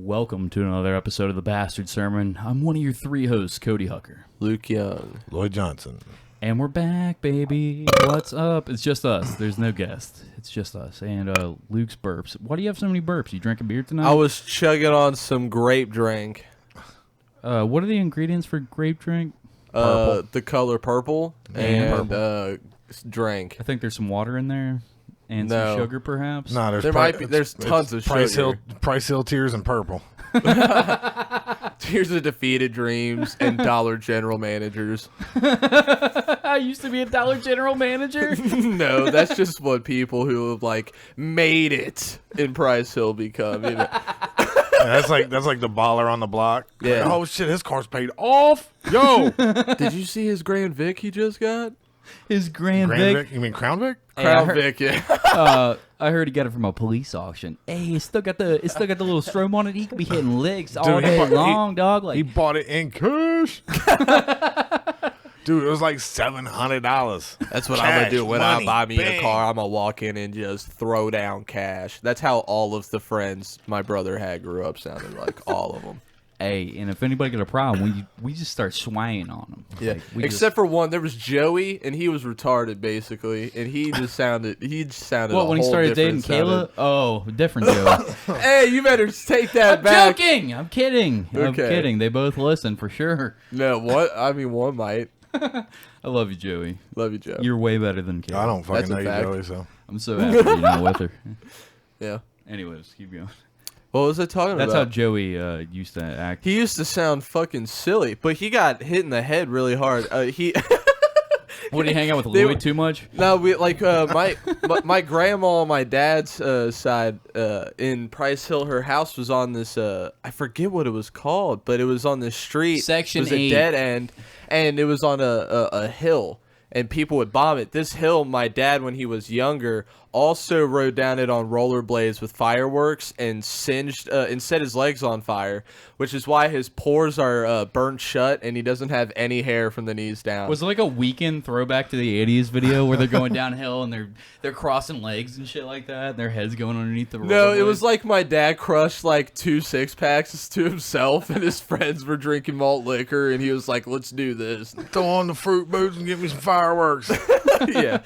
Welcome to another episode of The Bastard Sermon. I'm one of your three hosts, Cody Hucker. Luke Young. Lloyd Johnson. And we're back, baby. What's up? It's just us. There's no guest. It's just us. And Luke's burps. Why do you have so many burps? You drinking beer tonight? I was chugging on some grape drink. What are the ingredients for grape drink? The color purple and drink. I think there's some water in there. And some sugar, perhaps? No, there's tons of sugar. Price Hill Tears and Purple. Tears of Defeated Dreams and Dollar General managers. I used to be a Dollar General manager. No, that's just what people who have like made it in Price Hill become. You know? Yeah, that's like the baller on the block. Yeah. Like, oh shit, his car's paid off. Yo. Did you see his Grand Vic he just got? His Grand Vic? You mean Crown Vic? Crown Vic, yeah. I heard he got it from a police auction. Hey, it's still got the little strobe on it. He could be hitting licks all day long, dog. Like he bought it in cash. Dude, it was like $700. That's what I'm gonna do when I buy me a car. I'm gonna walk in and just throw down cash. That's how all of the friends my brother had grew up sounding like, all of them. Hey, and if anybody got a problem, we just start swanging on them. Yeah, like, except for one, there was Joey, and he was retarded basically, and he just sounded. What, when he started dating Kayla? Oh, different Joey. Hey, you better take that I'm back. joking. I'm kidding. Okay. I'm kidding. They both listen for sure. No, what? I mean, one might. I love you, Joey. Love you, Joe. You're way better than Kayla. I don't fucking That's a know you, fact. Joey, so. I'm so happy you're not with her. Yeah. Anyways, keep going. What was I talking That's about? how Joey used to act. He used to sound fucking silly, but he got hit in the head really hard. He. What, do you hang out with Lloyd too much? No, we like my grandma on my dad's side in Price Hill. Her house was on this I forget what it was called, but it was on this street. Section it was 8. a dead end, and it was on a hill, and people would bomb it. This hill, my dad, when he was younger, also rode down it on rollerblades with fireworks and singed and set his legs on fire, which is why his pores are burnt shut and he doesn't have any hair from the knees down. Was it like a Weekend throwback to the 80s video where they're going downhill and they're crossing legs and shit like that and their heads going underneath the No, it rollerblades? was like my dad crushed like 2 six-packs to himself and his friends were drinking malt liquor and he was like, let's do this. Throw on the fruit boots and give me some fireworks. Yeah.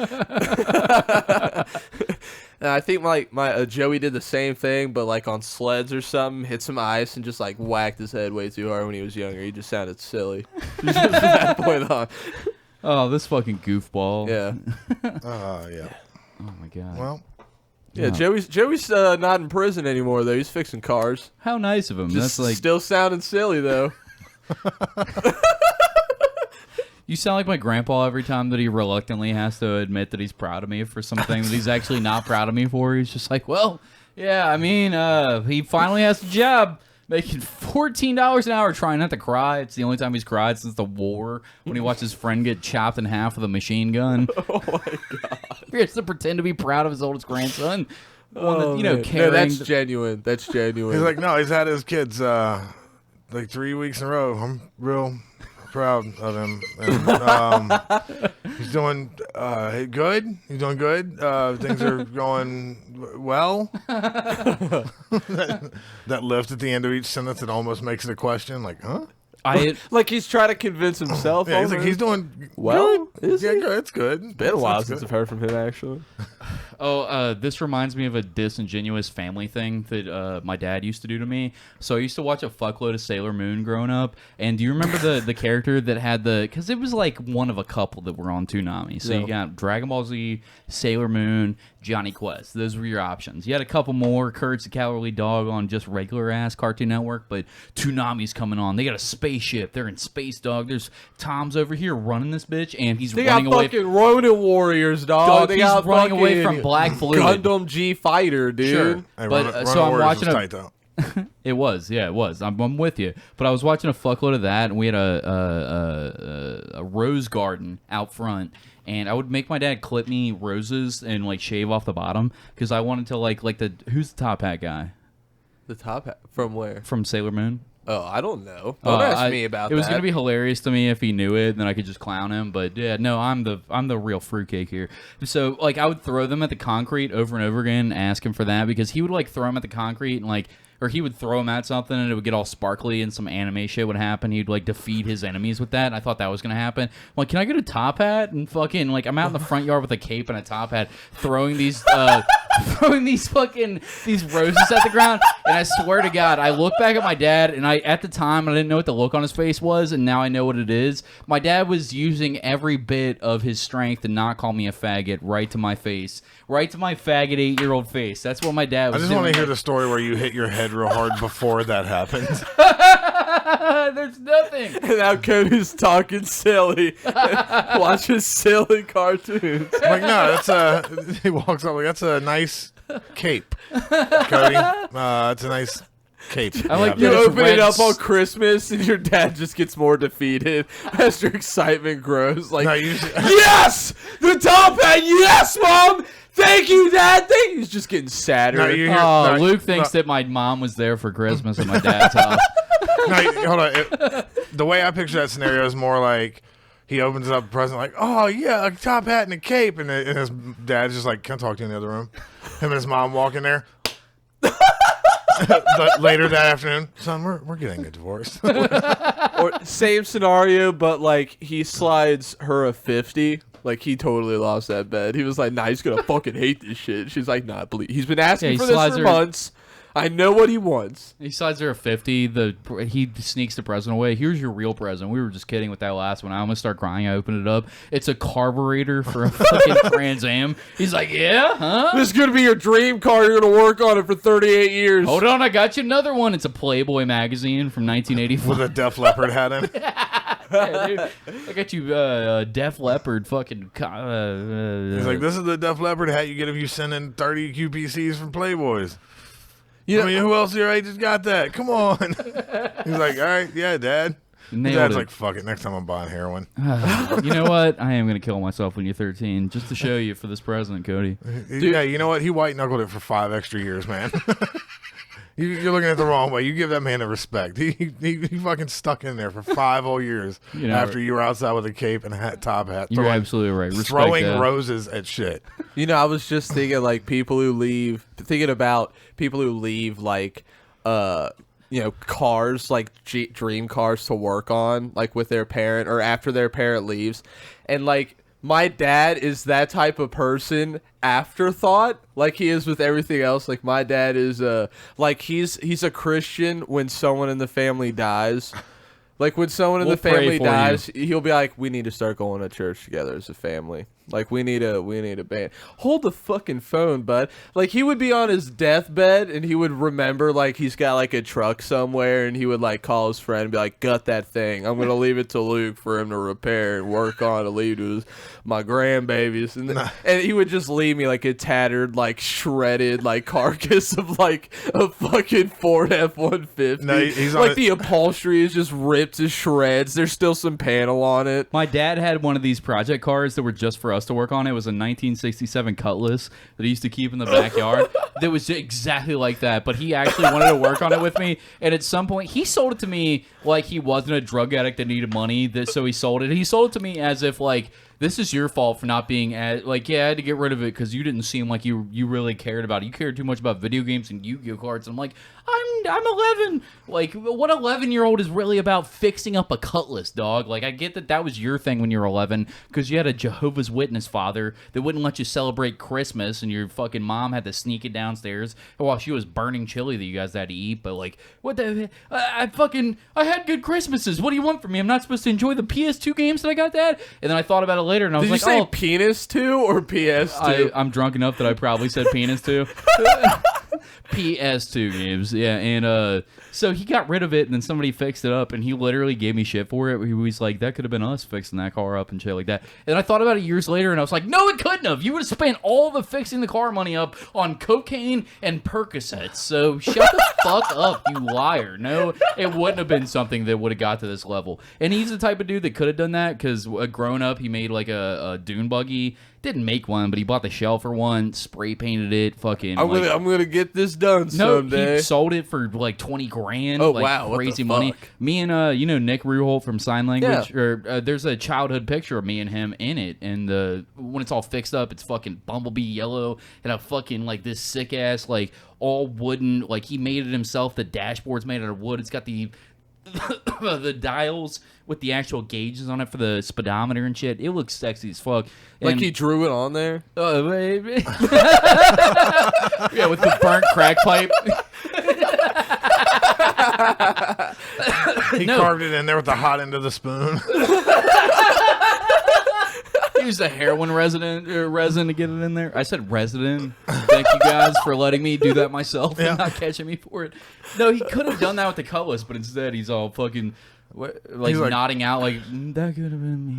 And I think my Joey did the same thing, but like on sleds or something, hit some ice and just like whacked his head way too hard when he was younger. He just sounded silly. Just from that point on. Oh, this fucking goofball. Yeah. Yeah. Oh, my God. Well, Yeah, No. Joey's not in prison anymore, though. He's fixing cars. How nice of him. Just That's like... still sounding silly, though. You sound like my grandpa every time that he reluctantly has to admit that he's proud of me for something that he's actually not proud of me for. He's just like, well, yeah, I mean, he finally has a job making $14 an hour trying not to cry. It's the only time he's cried since the war when he watched his friend get chopped in half with a machine gun. Oh, my God. He has to pretend to be proud of his oldest grandson. Oh, man. no, that's genuine. That's genuine. he's like, no, he's had his kids like 3 weeks in a row. I'm real proud of him. And, he's doing good. He's doing good. Things are going well. that lift at the end of each sentence, it almost makes it a question. Like, huh? like he's trying to convince himself. Yeah, he's like, he's doing well. Good. Yeah, good. It's good. It's been a while it's since good. I've heard from him, actually. This reminds me of a disingenuous family thing that my dad used to do to me. So I used to watch a fuckload of Sailor Moon growing up. And do you remember the character that had because it was like one of a couple that were on Toonami. So you got Dragon Ball Z, Sailor Moon, Johnny Quest. Those were your options. You had a couple more, Courage the Cowardly Dog on just regular ass Cartoon Network, but Toonami's coming on. They got a spaceship. They're in space, dog. There's Tom's over here running this bitch, and he's running away. They got fucking Ronin Warriors, dog. They he's got running away from Black Fluid. Gundam G Fighter, dude. Sure. Hey, But so I'm watching tight, though. It was, yeah, it was. I'm with you. But I was watching a fuckload of that, and we had a rose garden out front, and I would make my dad clip me roses and like shave off the bottom because I wanted to like who's the top hat guy The top hat from where? from Sailor Moon. Oh, I don't know. Don't ask me about that. It was gonna be hilarious to me if he knew it, and then I could just clown him. But yeah, no, I'm the real fruitcake here. So like I would throw them at the concrete over and over again, ask him for that because he would like throw them at the concrete and like or he would throw him at something and it would get all sparkly and some anime shit would happen. He'd like defeat his enemies with that. And I thought that was gonna happen. I'm like, can I get a top hat? And fucking like I'm out in the front yard with a cape and a top hat, throwing these these roses at the ground. And I swear to God, I look back at my dad, and at the time I didn't know what the look on his face was, and now I know what it is. My dad was using every bit of his strength to not call me a faggot right to my face, right to my faggot 8-year-old face. That's what my dad was doing. I just want to hear the story where you hit your head real hard before that happened. There's nothing. And now Cody's talking silly, watching silly cartoons. I'm like, no, he walks up like, that's a nice cape, Cody. It's a nice cape. I like You Yeah, open it up Reds. on Christmas, and your dad just gets more defeated as your excitement grows. Like, No, you just- yes, the top hat. Yes, Mom. Thank you, Dad. Thank you. He's just getting sadder. No, you hear, Oh, no, Luke thinks that my mom was there for Christmas at my dad's house. No, hold on. The way I picture that scenario is more like he opens up a present like, oh, yeah, a top hat and a cape. And his dad's just like, can I talk to you in the other room? Him and his mom walk in there. Later that afternoon, son, we're getting a divorce. Or same scenario, but like he slides her a 50. Like he totally lost that bet. He was like, nah, he's gonna fucking hate this shit. She's like, nah, believe. He's been asking he for this slides for her- months. I know what he wants. He slides her a 50. He sneaks the present away. Here's your real present. We were just kidding with that last one. I almost start crying. I open it up. It's a carburetor for a fucking Trans Am. He's like, yeah, huh? This is gonna be your dream car. You're gonna work on it for 38 years. Hold on, I got you another one. It's a Playboy magazine from 1985. With a Def Leppard hat in. Yeah, dude. I got you Def Leppard fucking... He's like, this is the Def Leppard hat you get if you send in 30 QPCs from Playboys. You know, I mean, who else your age has got that? Come on. He's like, all right, yeah, Dad. Nailed Dad's it. like, fuck it. Next time I'm buying heroin. You know what? I am going to kill myself when you're 13 just to show you for this present, Cody. Yeah, you know what? He white knuckled it for 5 extra years, man. You're looking at it the wrong way. You give that man a respect. He fucking stuck in there for 5 whole years You know, after you were outside with a cape and a top hat. You're absolutely right. Respect throwing that. roses at shit. You know, I was just thinking like thinking about people who leave like cars, like dream cars to work on, like with their parent or after their parent leaves. And like my dad is that type of person, afterthought, like he is with everything else. Like my dad is like he's a Christian when someone in the family dies. Like when someone in We'll the family pray for dies, he'll be like, "We need to start going to church together as a family. Like we need a band. Hold the fucking phone, bud." Like he would be on his deathbed and he would remember like he's got like a truck somewhere and he would like call his friend and be like, "Gut that thing. I'm gonna leave it to Luke for him to repair and work on to leave to my grandbabies." And he would just leave me like a tattered, like shredded, like carcass of like a fucking Ford F-150. No, he's on like it. the upholstery is just ripped to shreds. There's still some panel on it. My dad had one of these project cars that were just for us to work on. It was a 1967 Cutlass that he used to keep in the backyard. That was exactly like that, but he actually wanted to work on it with me. And at some point, he sold it to me like he wasn't a drug addict that needed money, so he sold it. He sold it to me as if like, this is your fault for not being like, yeah, I had to get rid of it because you didn't seem like you really cared about it. You cared too much about video games and Yu-Gi-Oh cards. And I'm like, I'm 11. Like, what 11-year-old is really about fixing up a Cutlass, dog? Like, I get that was your thing when you were 11 because you had a Jehovah's Witness father that wouldn't let you celebrate Christmas, and your fucking mom had to sneak it downstairs while she was burning chili that you guys had to eat. But like, what the? I had good Christmases. What do you want from me? I'm not supposed to enjoy the PS2 games that I got, Dad? And then I thought about it later, and I was Did like, you say oh, penis too or PS2? I'm drunk enough that I probably said penis too. PS2 games, yeah, and so he got rid of it, and then somebody fixed it up, and he literally gave me shit for it. He was like, "That could have been us fixing that car up and shit like that." And I thought about it years later, and I was like, "No, it couldn't have. You would have spent all the fixing the car money up on cocaine and Percocets. So shut the fuck up, you liar. No, it wouldn't have been something that would have got to this level." And he's the type of dude that could have done that because growing up, he made like a dune buggy. Didn't make one, but he bought the shell for one, spray painted it, fucking. I'm gonna get this done someday. He sold it for like 20 grand. Oh, like, wow, what the crazy money. fuck? Me and Nick Ruholt from Sign Language, or there's a childhood picture of me and him in it, and when it's all fixed up, it's fucking bumblebee yellow and a fucking like this sick ass like all wooden. Like, he made it himself. The dashboard's made out of wood. It's got the the dials with the actual gauges on it for the speedometer and shit. It looks sexy as fuck. Like And- he drew it on there. Oh, baby. Yeah, with the burnt crack pipe. He carved it in there with the hot end of the spoon. He used a heroin resin to get it in there. I said resident. Thank you guys for letting me do that myself and not catching me for it. No, he could have done that with the cutlass, but instead he's all fucking like nodding out like, that could have been me.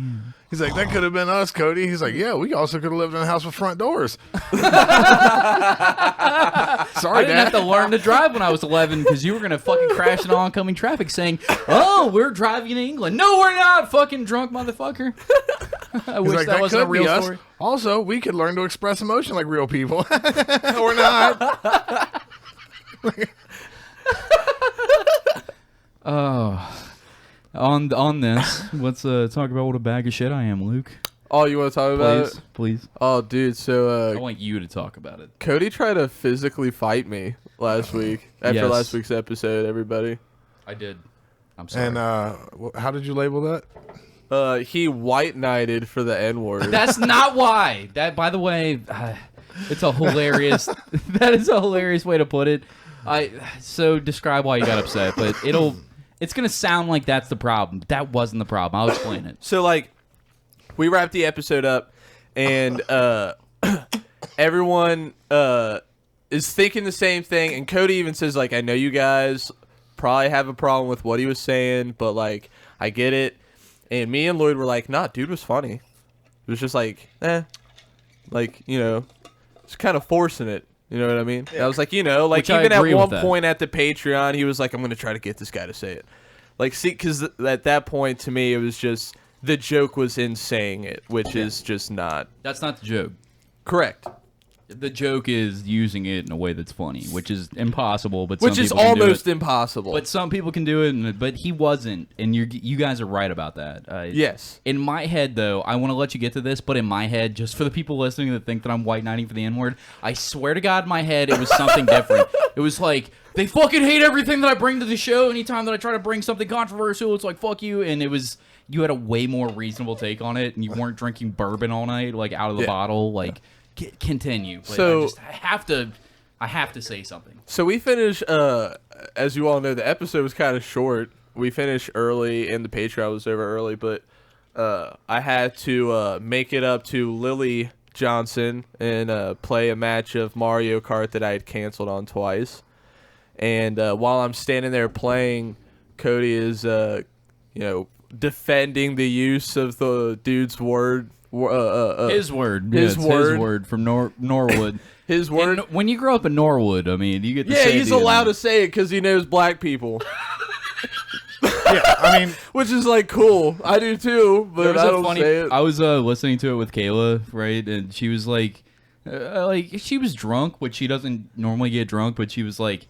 He's like, that could have been us, Cody. He's like, yeah, we also could have lived in a house with front doors. Sorry, I didn't have Dad. to learn to drive when I was 11 because you were going to fucking crash into oncoming traffic saying, oh, we're driving to England. No, we're not, fucking drunk motherfucker. I He's wish like, that wasn't a could be real us. story. Also, we could learn to express emotion like real people. Or not. Oh. On this, let's talk about what a bag of shit I am, Luke. Oh, you want to talk about it? Please. Oh, dude. I So want you to talk about it. Cody tried to physically fight me last week after Yes. last week's episode. Everybody. I did. I'm sorry. And how did you label that? He white knighted for the N word. That's not why. That, by the way, it's a hilarious. That is a hilarious way to put it. So describe why you got upset, but it's gonna sound like that's the problem. That wasn't the problem. I'll explain it. So like, we wrapped the episode up, and everyone is thinking the same thing. And Cody even says like, I know you guys probably have a problem with what he was saying, but like, I get it. And me and Lloyd were like, nah, dude was funny. It was just like, like, you know, just kind of forcing it. You know what I mean? Yeah. I was like, you know, like, Which I even at agree one with that. point at the Patreon, he was like, I'm going to try to get this guy to say it. Like, see, because at that point, to me, it was just, the joke was in saying it, which is just not That's not the joke. correct. The joke is using it in a way that's funny, which is impossible. But Which some is people can do almost it. impossible. But some people can do it, but he wasn't, and you guys are right about that. Yes. In my head, though, I want to let you get to this, but in my head, just for the people listening that think that I'm white knighting for the N-word, I swear to God, in my head, it was something different. It was like, they fucking hate everything that I bring to the show. Anytime that I try to bring something controversial, it's like, fuck you. And it was, you had a way more reasonable take on it, and you weren't drinking bourbon all night, like out of the bottle. Like, continue. But So- I have to say something. So we finished, as you all know, the episode was kind of short. We finished early, and the Patreon was over early, but I had to make it up to Lily Johnson and play a match of Mario Kart that I had canceled on twice. And while I'm standing there playing, Cody is, defending the use of the dude's word. His word. his His word. word from Norwood. His word. And when you grow up in Norwood, I mean, you get to Yeah, say he's the allowed to say it because he knows black people. Yeah, I mean, Which is like cool. I do too, There but was I a don't funny. say it. I was listening to it with Kayla, right, and she was like she was drunk, which she doesn't normally get drunk, but she was like,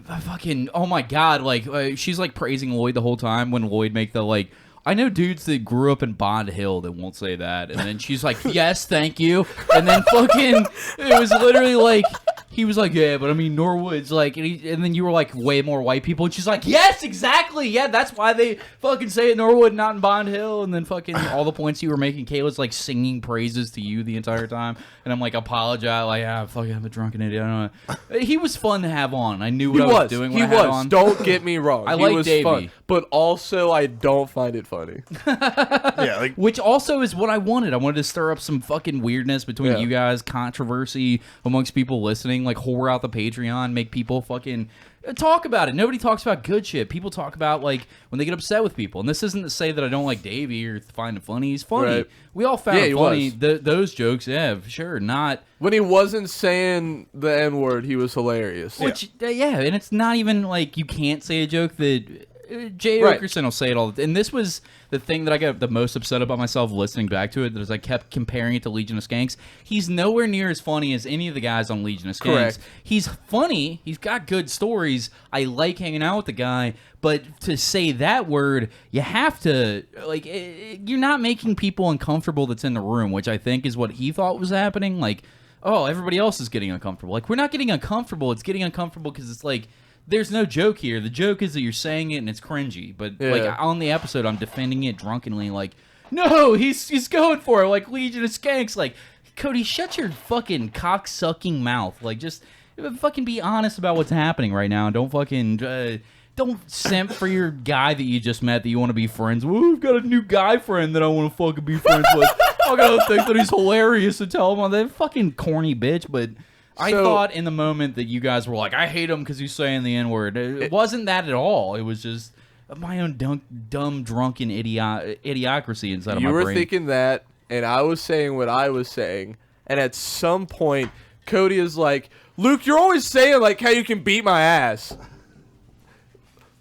fucking, oh my god, like she's like praising Lloyd the whole time when Lloyd make the like. I know dudes that grew up in Bond Hill that won't say that. And then she's like, yes, thank you. And then fucking, it was literally like, he was like, yeah, but I mean, Norwood's like, and then you were like, way more white people. And she's like, yes, exactly. Yeah, that's why they fucking say it Norwood, not in Bond Hill. And then fucking all the points you were making, Kayla's like singing praises to you the entire time. And I'm like, apologize. Like, fucking, I'm a drunken idiot. I don't know. He was fun to have on. I knew what I was doing when I had on. Don't get me wrong. I He like was Davey. fun, but also I don't find it funny. yeah, like Which also is what I wanted. I wanted to stir up some fucking weirdness between Yeah. you guys, controversy amongst people listening, like whore out the Patreon, make people fucking talk about it. Nobody talks about good shit. People talk about like when they get upset with people. And this isn't to say that I don't like Davey or find him funny. He's funny. Right. We all found Yeah, it he funny. was. Those jokes, yeah, sure, not. When he wasn't saying the N word, he was hilarious. Which, yeah, and it's not even like you can't say a joke that Jay Right. Okerson will say it all. And this was the thing that I got the most upset about myself listening back to it, as I kept comparing it to Legion of Skanks. He's nowhere near as funny as any of the guys on Legion of Skanks. Correct. He's funny. He's got good stories. I like hanging out with the guy. But to say that word, you have to, like, you're not making people uncomfortable that's in the room, which I think is what he thought was happening. Like, oh, everybody else is getting uncomfortable. Like, we're not getting uncomfortable. It's getting uncomfortable because it's like, there's no joke here. The joke is that you're saying it and it's cringy. But like on the episode, I'm defending it drunkenly. Like, no, he's going for it. Like Legion of Skanks. Like, Cody, shut your fucking cock-sucking mouth. Like, just fucking be honest about what's happening right now. Don't fucking don't simp for your guy that you just met that you want to be friends with. I've got a new guy friend that I want to fucking be friends with. I'm gonna think that he's hilarious and tell him on that fucking corny bitch. But I thought in the moment that you guys were like, I hate him because he's saying the N-word. It wasn't that at all. It was just my own dumb, drunken idiocracy inside of my brain. You were thinking that, and I was saying what I was saying. And at some point, Cody is like, Luke, you're always saying like how you can beat my ass.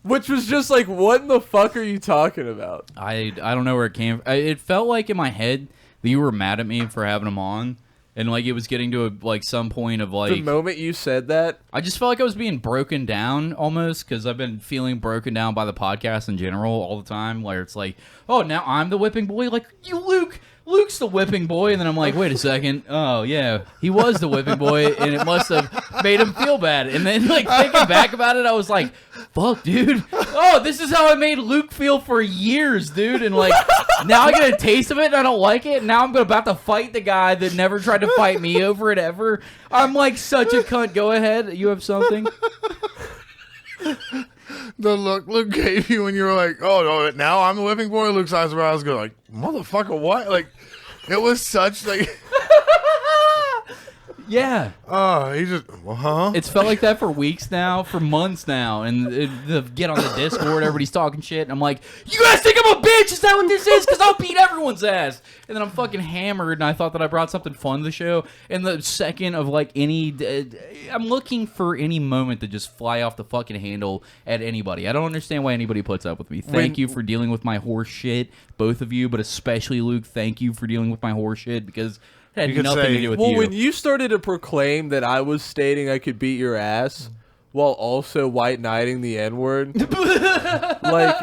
Which was just like, what in the fuck are you talking about? I don't know where it came from. It felt like in my head that you were mad at me for having him on. And like it was getting to some point of like... The moment you said that... I just felt like I was being broken down almost because I've been feeling broken down by the podcast in general all the time. Where it's like, oh, now I'm the whipping boy? Like, Luke's the whipping boy. And then I'm like, wait a second. Oh, yeah, he was the whipping boy. And it must have made him feel bad. And then like thinking back about it, I was like, fuck, dude. Oh, this is how I made Luke feel for years, dude. And like now I get a taste of it and I don't like it. Now I'm about to fight the guy that never tried to fight me over it ever. I'm like such a cunt. Go ahead. You have something? The look Luke gave you when you were like, oh, no, now I'm the whipping boy. Luke's eyes were going like, motherfucker, what? Like, it was such like... Yeah. Oh, he just, well, huh? It's felt like that for weeks now, for months now. And get on the Discord, everybody's talking shit. And I'm like, you guys think I'm a bitch? Is that what this is? Because I'll beat everyone's ass. And then I'm fucking hammered, and I thought that I brought something fun to the show. And the second of like any... I'm looking for any moment to just fly off the fucking handle at anybody. I don't understand why anybody puts up with me. Thank you for dealing with my horse shit, both of you, but especially Luke, thank you for dealing with my horse shit, because... It had nothing to do with you. Well, when you started to proclaim that I was stating I could beat your ass while also white knighting the N-word, like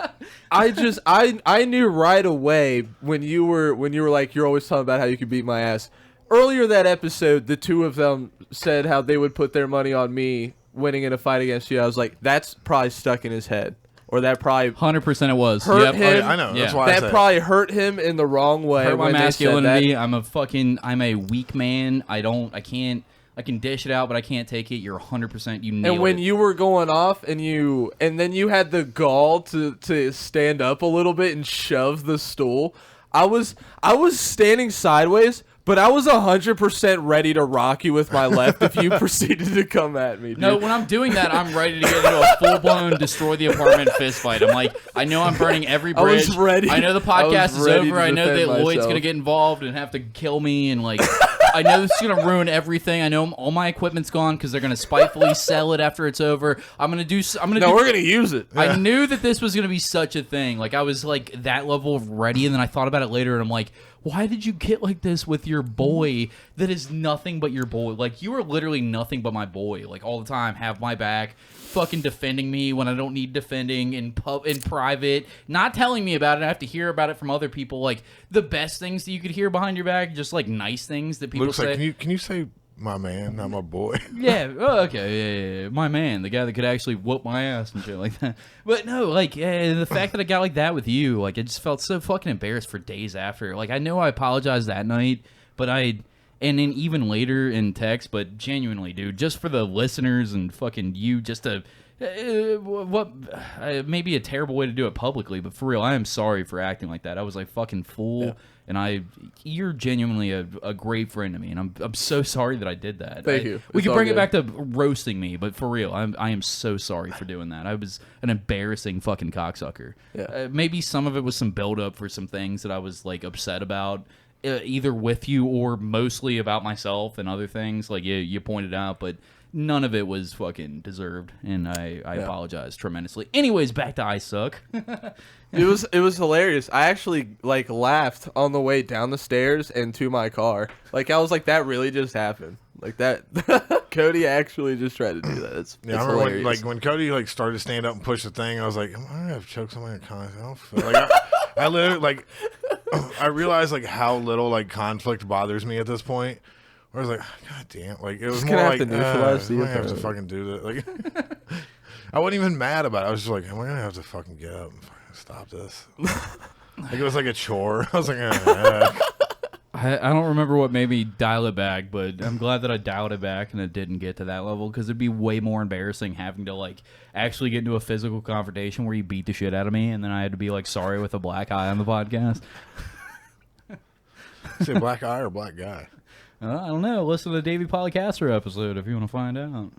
I knew right away when you were like, you're always talking about how you could beat my ass. Earlier that episode, the two of them said how they would put their money on me winning in a fight against you. I was like, that's probably stuck in his head. Or that probably 100% it was. Hurt him. Oh, yeah, I know. That's why that probably hurt him in the wrong way. Hurt my when masculinity. They said that. I'm a weak man. I can dish it out, but I can't take it. You're 100%. You nailed it. And when you were going off, and then you had the gall to stand up a little bit and shove the stool. I was standing sideways, but I was 100% ready to rock you with my left if you proceeded to come at me, dude. No, when I'm doing that, I'm ready to get into a full-blown destroy the apartment fist fight. I'm like, I know I'm burning every bridge. I was ready. I know the podcast is over. I know that Lloyd's myself. going to get involved and have to kill me. And like, I know this is going to ruin everything. I know all my equipment's gone because they're going to spitefully sell it after it's over. We're going to use it. Yeah. I knew that this was going to be such a thing. Like, I was like that level of ready. And then I thought about it later and I'm like, why did you get like this with your boy that is nothing but your boy? Like, you are literally nothing but my boy. Like, all the time, have my back, fucking defending me when I don't need defending, in private, not telling me about it. I have to hear about it from other people. Like, the best things that you could hear behind your back, just like nice things that people say. Like, can you say my man, not my boy? Yeah. Oh, okay. Yeah. My man, the guy that could actually whoop my ass and shit like that. But no, like, the fact that I got like that with you, like, I just felt so fucking embarrassed for days after. Like, I know I apologized that night, but and then even later in text, but genuinely, dude, just for the listeners and fucking you, just to. Maybe a terrible way to do it publicly, but for real, I am sorry for acting like that. I was like fucking fool, and you're genuinely a great friend to me, and I'm so sorry that I did that. Thank you. We can bring it back to roasting me, but for real, I am so sorry for doing that. I was an embarrassing fucking cocksucker. Yeah. Maybe some of it was some build up for some things that I was like upset about, either with you or mostly about myself and other things like you pointed out, but. None of it was fucking deserved, and I apologize tremendously. Anyways, back to I Suck. It was hilarious. I actually like laughed on the way down the stairs and to my car. Like, I was like, that really just happened. Like, that Cody actually just tried to do that. It's I remember when Cody like started to stand up and push the thing, I was like, I'm gonna have to choke somebody in conflict. I don't feel like I literally like I realized like how little like conflict bothers me at this point. I was like, God damn! Like it was Just more gonna like, have to neutralize the am I gonna have to opponent. fucking do that? Like, I wasn't even mad about it. I was just like, am I gonna have to fucking get up and fucking stop this? Like it was like a chore. I was like, I don't remember what made me dial it back, but I'm glad that I dialed it back and it didn't get to that level because it'd be way more embarrassing having to like actually get into a physical confrontation where you beat the shit out of me and then I had to be like sorry with a black eye on the podcast. say black eye or black guy. I don't know. Listen to the Davey Podcaster episode if you want to find out.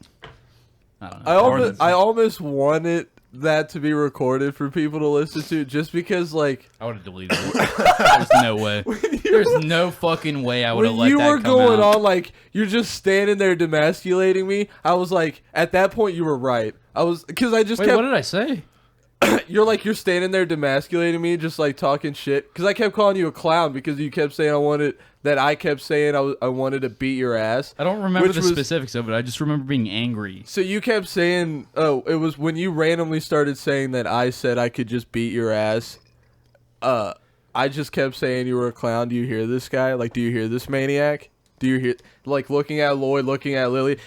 I don't know. I almost wanted that to be recorded for people to listen to, just because, like, I would have deleted it. There's no way. There's no fucking way I would have let when that you were come going out. on, like, you're just standing there demasculating me. I was like, at that point, you were right. Because I just Wait, kept. what did I say? You're standing there demasculating me, just like talking shit. Because I kept calling you a clown because you kept saying I kept saying I wanted to beat your ass. I don't remember Which the was- specifics of it. I just remember being angry. So you kept saying, oh, it was when you randomly started saying that I said I could just beat your ass. I just kept saying you were a clown. Do you hear this guy? Like, do you hear this maniac? Do you hear, like, looking at Lloyd, looking at Lily?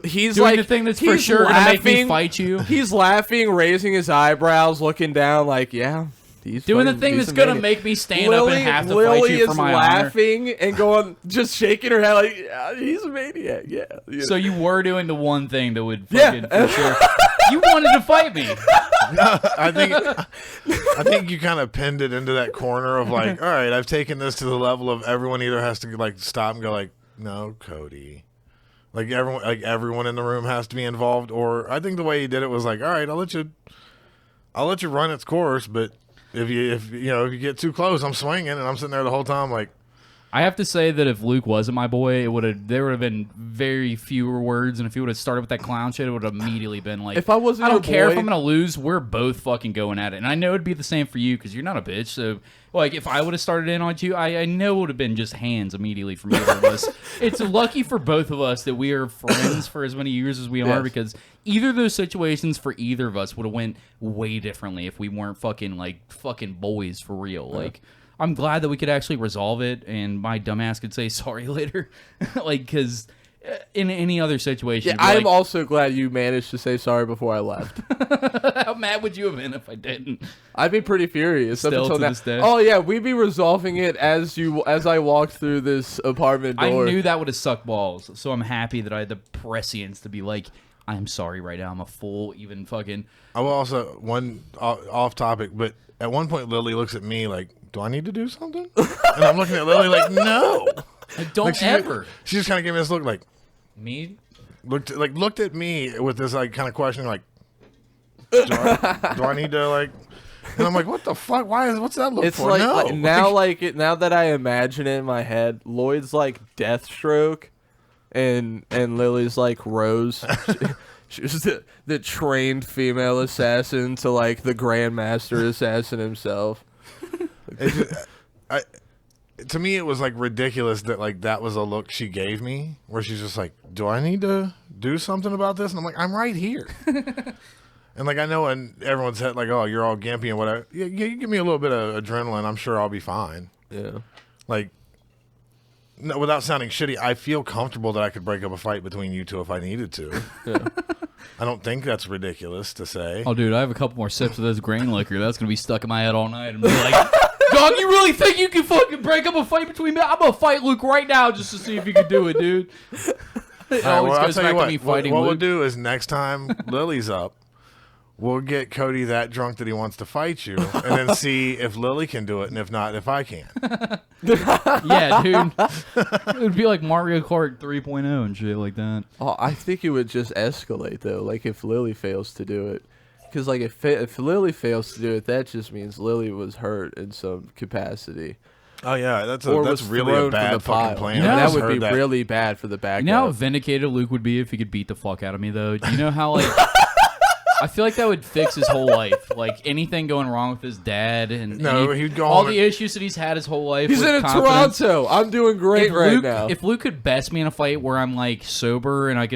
He's Doing like, the thing that's for he's sure gonna make me laughing. fight you. He's laughing, raising his eyebrows, looking down, like, yeah. He's Doing the fucking- thing he's that's a gonna maniac. make me stand up and have to Lily fight you is for my honor. laughing and going, just shaking her head like, yeah, he's a maniac, yeah. So you were doing the one thing that would Yeah. fucking for sure. You wanted to fight me. I think you kind of pinned it into that corner of like, all right, I've taken this to the level of everyone either has to like stop and go like, no, Cody. Like everyone in the room has to be involved, or I think the way he did it was like, all right, I'll let you run its course, but if you get too close, I'm swinging, and I'm sitting there the whole time like, I have to say that if Luke wasn't my boy, there would have been very fewer words, and if he would have started with that clown shit, it would have immediately been like, If I wasn't I don't your care boy- if I'm gonna lose. We're both fucking going at it, and I know it'd be the same for you because you're not a bitch. So, like, if I would have started in on you, I know it would have been just hands immediately from either of us. It's lucky for both of us that we are friends for as many years as we are, Yes. because either of those situations for either of us would have went way differently if we weren't fucking boys for real. Like, I'm glad that we could actually resolve it, and my dumbass could say sorry later. Like, because in any other situation, Yeah, you'd be I'm like, also glad you managed to say sorry before I left. how mad would you have been if I didn't? I'd be pretty furious up Still until to now. this day? Oh yeah, we'd be resolving it as I walked through this apartment I door. knew that would have sucked balls, so I'm happy that I had the prescience to be like, I'm sorry right now, I'm a fool, even fucking... I will also one off topic, but at one point Lily looks at me like, do I need to do something? And I'm looking at Lily like, no. Don't Like, ever. She just kind of gave me this look like, Me? looked at me with this like kind of question like, do I need to like? And I'm like, what the fuck? What's that look It's for? like, No. now that I imagine it in my head, Lloyd's like Deathstroke, and Lily's like Rose. She was the trained female assassin to like the Grandmaster assassin himself. It's just- to me, it was like ridiculous that like that was a look she gave me, where she's just like, "Do I need to do something about this?" And I'm like, "I'm right here." And like I know, and everyone's said like, "Oh, you're all gimpy and whatever." Yeah, you give me a little bit of adrenaline, I'm sure I'll be fine. Yeah. Like, no, without sounding shitty, I feel comfortable that I could break up a fight between you two if I needed to. Yeah. I don't think that's ridiculous to say. Oh, dude, I have a couple more sips of this grain liquor. That's going to be stuck in my head all night. And be like, Dog, you really think you can fucking break up a fight between me? I'm going to fight Luke right now just to see if you can do it, dude. It All right, always well, I'll goes tell back you what. to me What fighting we'll Luke. do is next time Lily's up, we'll get Cody that drunk that he wants to fight you, and then see if Lily can do it, and if not, if I can. Yeah, dude. It would be like Mario Kart 3.0 and shit like that. Oh, I think it would just escalate though. Like if Lily fails to do it, because like if Lily fails to do it, that just means Lily was hurt in some capacity, Oh yeah, that's was really thrown a from bad the fucking pile. plan. You know, I that just would heard be that. really bad for the backup. You know how vindicated Luke would be if he could beat the fuck out of me, though? Do you know how, like... I feel like that would fix his whole life. Like, anything going wrong with his dad and No, he'd go all home the issues that he's had his whole life. He's with in confidence. Toronto. I'm doing great If right Luke, now. If Luke could best me in a fight where I'm like sober and I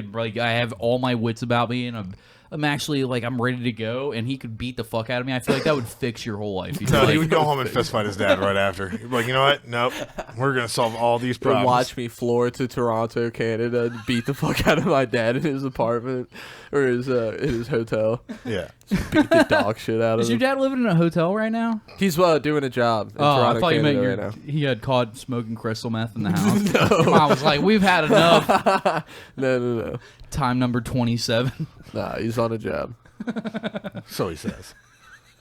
have all my wits about me and I'm actually like I'm ready to go, and he could beat the fuck out of me, I feel like that would fix your whole life. No, he would go home and fist fight his dad right after. He'd be like, you know what? Nope. We're gonna solve all these problems. Watch me floor to Toronto, Canada, and beat the fuck out of my dad in his apartment or his in his hotel. Yeah. Beat the dog shit out of Is him. your dad living in a hotel right now? He's doing a job in Toronto, I thought you Canada meant right now. he had caught smoking crystal meth in the house. Your mom was like, "We've had enough." No. Time number 27. Nah, he's on a job. So he says.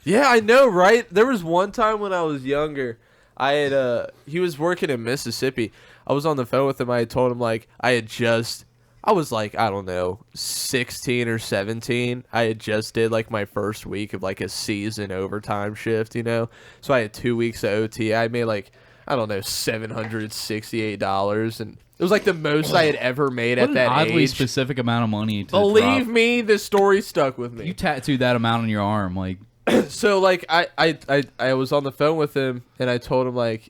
Yeah, I know, right? There was one time when I was younger, I had he was working in Mississippi. I was on the phone with him. I had told him like I was like, I don't know, 16 or 17. I had just did like my first week of like a season overtime shift, you know? So I had 2 weeks of OT. I made like, I don't know, $768. And it was like the most I had ever made What at an that oddly age. specific amount of money to Believe drop. me, the story stuck with me. You tattooed that amount on your arm, like So like I was on the phone with him and I told him I've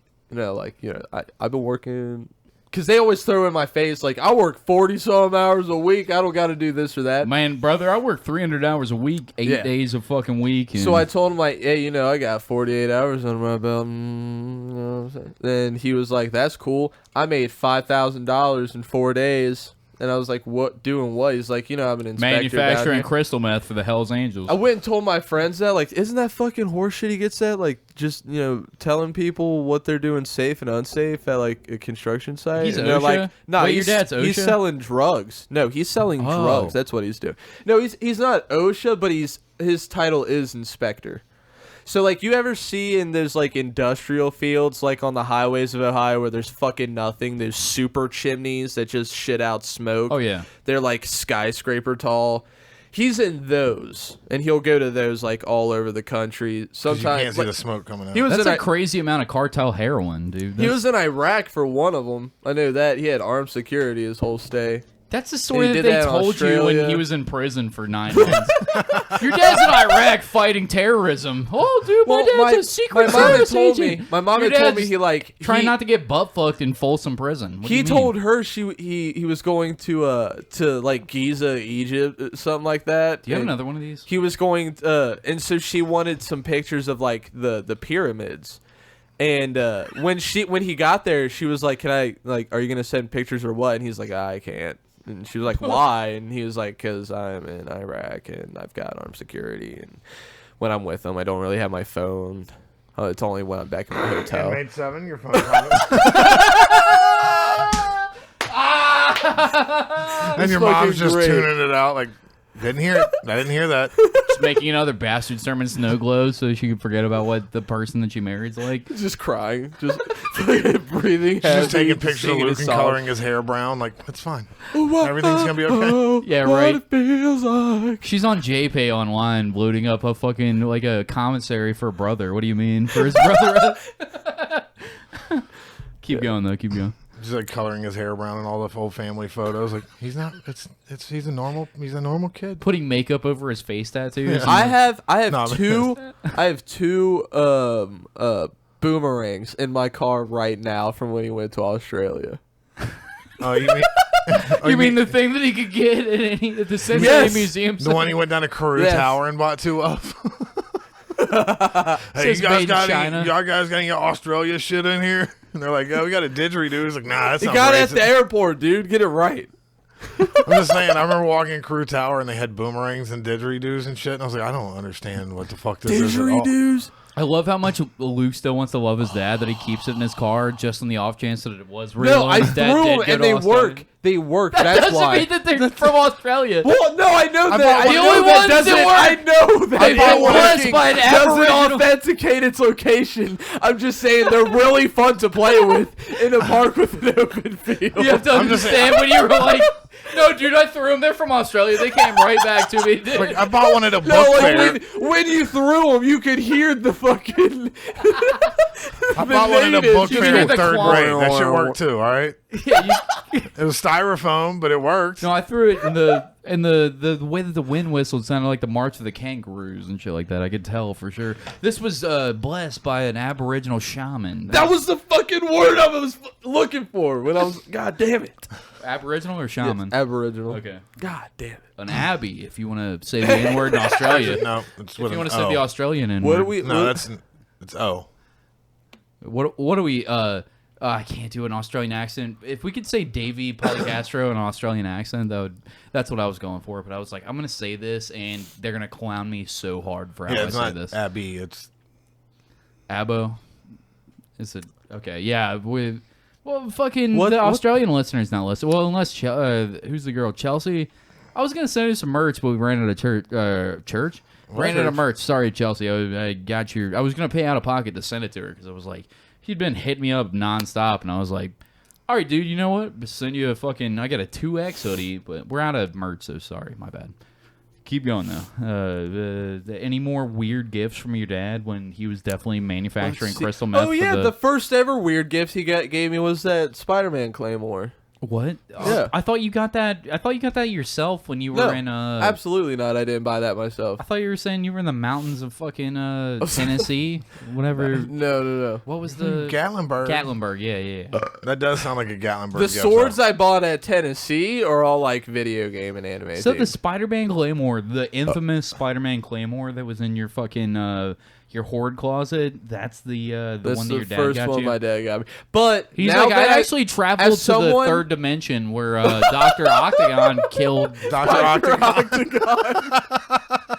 been working because they always throw in my face like I work 40-some hours a week. I don't got to do this or that. man, brother, I work 300 hours a week, 8 Yeah. days a fucking week. And So I told him like, hey, I got 48 hours on my belt. You know what I'm saying? Then he was like, that's cool. I made $5,000 in 4 days. And I was like, what? Doing what? He's like, I'm an inspector. down manufacturing here. crystal meth for the Hell's Angels. I went and told my friends that, like, isn't that fucking horseshit he gets at? Like, just, telling people what they're doing safe and unsafe at, like, a construction site. He's And they're OSHA? like, no, Wait, your dad's he's OSHA? selling drugs. No, he's selling Oh. drugs. That's what he's doing. No, he's not OSHA, but his title is inspector. So, like, you ever see in those, like, industrial fields, like, on the highways of Ohio where there's fucking nothing, there's super chimneys that just shit out smoke. Oh, yeah. They're, like, skyscraper tall. He's in those, and he'll go to those, like, all over the country. 'Cause Sometimes you can't see like, the smoke coming out. he was That's in a crazy amount of cartel heroin, dude. he was in Iraq for one of them. I know that. He had armed security his whole stay. That's the story He that did they that in told you Australia. when he was in prison for 9 months. Your dad's in Iraq fighting terrorism. Oh, dude, my dad's a secret my mom had service told agent. me. My mom Your had told me dad's he trying not to get butt fucked in Folsom Prison. What do He you mean? told her he was going to like Giza, Egypt, something like that. Do you have and another one of these? He was going, and so she wanted some pictures of like the pyramids. And when he got there, she was like, "Can I are you gonna send pictures or what?" And he's like, "I can't." And she was like, "Why?" And he was like, "Cause I'm in Iraq and I've got armed security, and when I'm with them, I don't really have my phone. It's only when I'm back in my hotel." Made 7, your phone's on. And your mom's just great. tuning it out like, didn't hear it. I didn't hear that. Just making another bastard sermon snow globe so she could forget about what the person that she married's like. Just crying, just breathing. She's just heavy, taking pictures of singing Luke his and song. coloring his hair brown. Like, it's fine. Everything's going to be okay. Yeah, what right. it feels like. She's on JPay online loading up a fucking like a commissary for a brother. What do you mean? For his brother? Keep going though, keep going. Just like coloring his hair brown and all the old family photos. Like, he's not, he's a normal kid. Putting makeup over his face tattoos. I have No, two boomerangs in my car right now from when he went to Australia. Oh, you mean? You mean the thing that he could get at the Cincinnati Yes. Museum? The one he went down to Carew Yes. Tower and bought 2 of? Hey, Says made in China. y'all guys got any Australia shit in here? And they're like, oh, we got a didgeridoo. He's like, nah, that's He not got it at racist. the airport, dude. Get it right. I'm just saying, I remember walking in Carew Tower and they had boomerangs and didgeridoos and shit. And I was like, I don't understand what the fuck this is at all. Didgeridoos. I love how much Luke still wants to love his dad that he keeps it in his car just on the off chance that it was real. No, I and his dad threw did them go and to they Australia. work. They work. That That's doesn't why. mean that they're from Australia. Well, no, I know that. bought I one- The know only that ones that doesn't. work- I know that I bought it one working by an doesn't Aboriginal- authenticate its location. I'm just saying they're really fun to play with in a park with an open field. You have to I'm just understand when you were like, no, dude, I threw them. They're from Australia. They came right back to me. Dude. Like, I bought one at a book No, like fair. when you threw them, you could hear the fucking. I bought one at a natives. book You fair hear in the 3rd clong. grade. That shit worked too, all right? Yeah, It was styrofoam, but it worked. no, I threw it in the And the way that the wind whistled sounded like the March of the Kangaroos and shit like that. I could tell for sure. This was blessed by an Aboriginal shaman. That was the fucking word I was looking for when I was. God damn it. Aboriginal or shaman? Yes, Aboriginal. Okay. God damn it. An Abbey, if you want to say the N word in Australia. No, it's If with you want an to say the O. Australian N What word. do we? No, what- it's O. What do we? I can't do an Australian accent. If we could say Davy Policastro in an Australian accent, that's what I was going for. But I was like, I'm gonna say this, and they're gonna clown me so hard for how Yeah, I it's say not this. Abby. It's Abo. Is it okay? Yeah. Fucking What- the what- Australian listeners not listen. Well, unless who's the girl? Chelsea. I was gonna send you some merch, but we ran out of church. Ran out of merch. Sorry, Chelsea. I got your. I was gonna pay out of pocket to send it to her because I was like, she'd been hitting me up nonstop, and I was like, all right, dude. You know what? Send you a fucking. I got a 2X hoodie, but we're out of merch, so sorry. My bad. Keep going though. Any more weird gifts from your dad when he was definitely manufacturing crystal meth? Oh yeah, for the first ever weird gift he gave me was that Spider-Man Claymore. What? Yeah. I thought you got that. I thought you got that yourself when you were No, in. absolutely not. I didn't buy that myself. I thought you were saying you were in the mountains of fucking Tennessee, whatever. No. What was the Gatlinburg. Gatlinburg? Yeah. That does sound like a Gatlinburg. The gift, swords though. I bought at Tennessee are all like video game and anime. So the themed. Spider-Man Claymore, the infamous Spider-Man Claymore that was in your fucking your hoard closet. That's the That's one that the your dad first got one you. my dad got me. But He's now like, I that actually traveled to as someone- the third dimension where Dr. Octagon killed. Dr. Octagon. Octagon.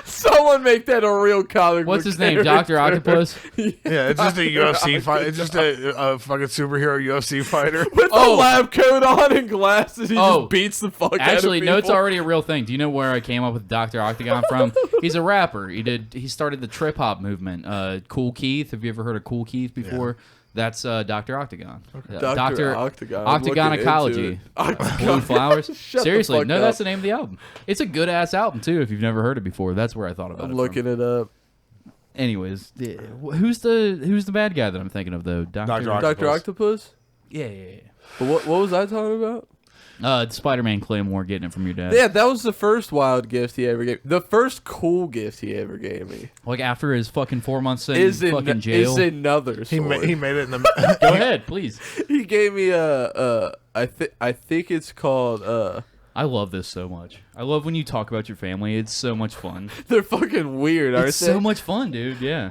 Someone make that a real comic. What's book his name? Dr. character. Octopus? Yeah, it's just a UFC fight. It's just a fucking superhero UFC fighter. With Oh. the lab coat on and glasses, he Oh. just beats the fuck out of Actually, people. no, it's already a real thing. Do you know where I came up with Dr. Octagon from? He's a rapper. He started the trip hop movement. Cool Keith. Have you ever heard of Cool Keith before? That's Dr. Octagon. Dr. Octagon. I'm looking Octagon into Ecology. it. Octagon. Blue Flowers. Shut the Seriously, fuck no, up. that's the name of the album. It's a good ass album too. If you've never heard it before, that's where I thought about I'm it. looking it up. Anyways, who's the bad guy that I'm thinking of though? Dr. Dr. Octopus? Yeah. But what was I talking about? Spider-Man Claymore, getting it from your dad. Yeah, that was the first wild gift he ever gave. The first cool gift he ever gave me Like after his fucking 4 months in is fucking jail. Is another He sword. made it in the. Go ahead, please. He gave me I think it's called I love this so much. I love when you talk about your family. It's so much fun. they're fucking weird, aren't It's they? so much fun, dude. Yeah.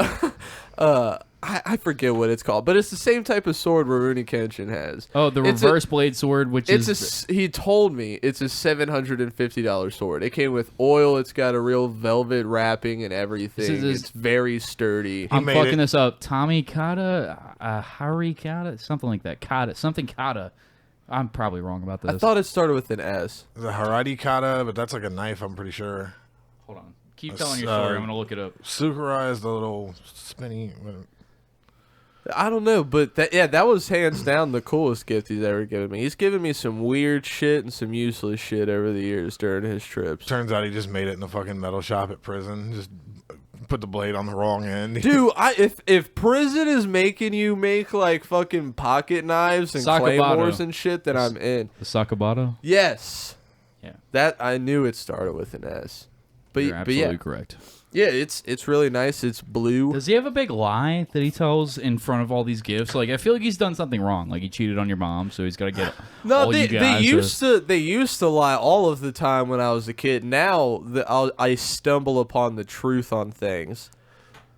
I forget what it's called, but it's the same type of sword Rurouni Kenshin has. Oh, the It's a- reverse blade sword, which is He told me it's a $750 sword. It came with oil. It's got a real velvet wrapping and everything. This is- It's very sturdy. I'm made fucking it. this up. Tommy Kata, Hari Kata, something like that. Something Kata. I'm probably wrong about this. I thought it started with an S. The Haradi kata, but that's like a knife, I'm pretty sure. Hold on. Keep telling your story. I'm gonna look it up. Sukura is the little spinny. I don't know, but that was hands down the coolest gift he's ever given me. He's given me some weird shit and some useless shit over the years during his trips. Turns out he just made it in the fucking metal shop at prison. Just put the blade on the wrong end. Dude, if prison is making you make like fucking pocket knives and Sakabato. claymores and shit, then I'm in. The Sakabato. Yes. Yeah. That I knew it started with an S. But You're but absolutely yeah. correct. Yeah, it's really nice. It's blue. Does he have a big lie that he tells in front of all these gifts? Like, I feel like he's done something wrong. Like, he cheated on your mom, so he's got to get No, all they you guys. they used to lie all of the time when I was a kid. Now I stumble upon the truth on things.